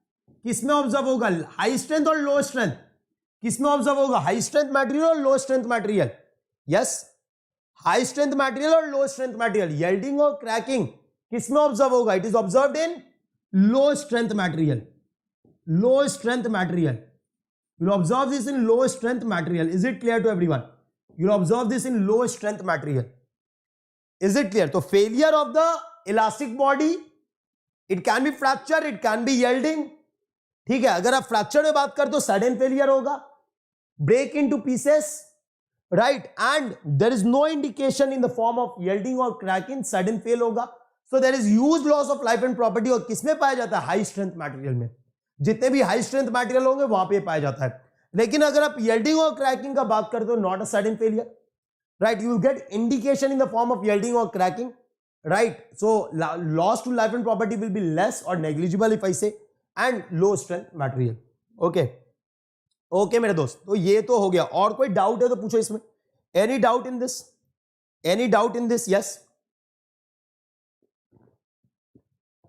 किसमें ऑब्जर्व होगा, हाई स्ट्रेंथ और लो स्ट्रेंथ, किसमें ऑब्जर्व होगा, हाई स्ट्रेंथ मटेरियल और low strength material, yes, high strength material और लो स्ट्रेंथ मटेरियल। यील्डिंग और क्रैकिंग किसमें ऑब्जर्व होगा, it is observed in low strength material, you'll observe this in low strength material। is it clear to everyone, you'll observe this in low strength material, is it clear। तो failure of the elastic body, it can be fracture, it can be yielding, ठीक है। अगर आप fracture में बात करते हो sudden failure होगा, break into pieces, right, and there is no indication in the form of yielding or cracking, sudden fail होगा। so there is huge loss of life and property। और किसमें पाया जाता है, हाई स्ट्रेंथ मटेरियल में, जितने भी हाई स्ट्रेंथ मटेरियल होंगे वहां पे पाया जाता है। लेकिन अगर आप यील्डिंग और क्रैकिंग का बात करते हो, not a sudden failure, right, you will get indication in the form of yielding और cracking, right. So loss to life and property will be less और negligible if I say, and low strength material, okay okay मेरे दोस्त। तो ये तो हो गया, और कोई डाउट है तो पूछो इसमें, any doubt in this, yes,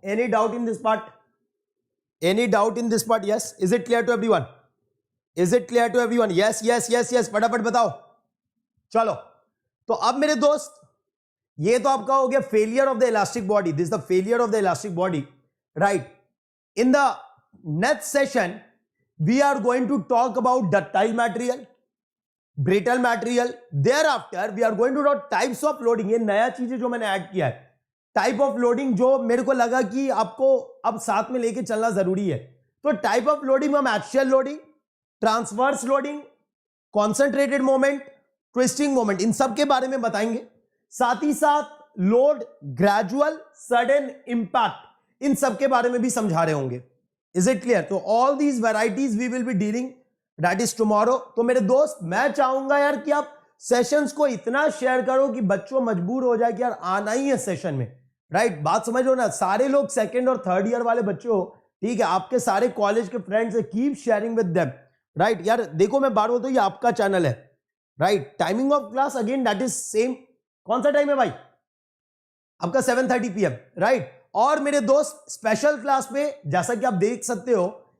any doubt in this part, yes, is it clear to everyone, yes, फटाफट बताओ। चलो, तो अब मेरे दोस्त ये तो आपका हो गया failure of the elastic body, this the failure of the elastic body, right. In the next session we are going to talk about ductile material, brittle material. Thereafter we are going to talk types of loading. ये नया चीज है जो मैंने add किया है, type of loading, जो मेरे को लगा कि आपको अब साथ में लेके चलना जरूरी है. तो टाइप ऑफ लोडिंग हम axial loading, transverse loading, concentrated moment, twisting moment, इन सब के बारे में बताएंगे. साथ ही साथ लोड, ग्रेजुअल, सडन इंपैक्ट, इन सब के बारे में भी समझा रहे होंगे. Is it clear? तो all these varieties we will be dealing, that is tomorrow. तो मेरे दोस्त, मैं चाहूंगा यार कि आप सेशंस को इतना शेयर करो कि बच्चों मजबूर हो जाए कि यार आना ही है सेशन में, राइट. बात समझ लो ना, सारे लोग सेकंड और थर्ड ईयर वाले बच्चे हो, ठीक है, आपके सारे कॉलेज के फ्रेंड्स है, keep sharing with them, right. यार देखो, मैं बार बोलता हूं, ये आपका चैनल है, right. Timing of class again that is same. कौन सा टाइम है भाई आपका? 7:30 PM, राइट. और मेरे दोस्त, स्पेशल क्लास पे जैसा कि आप देख सकते हो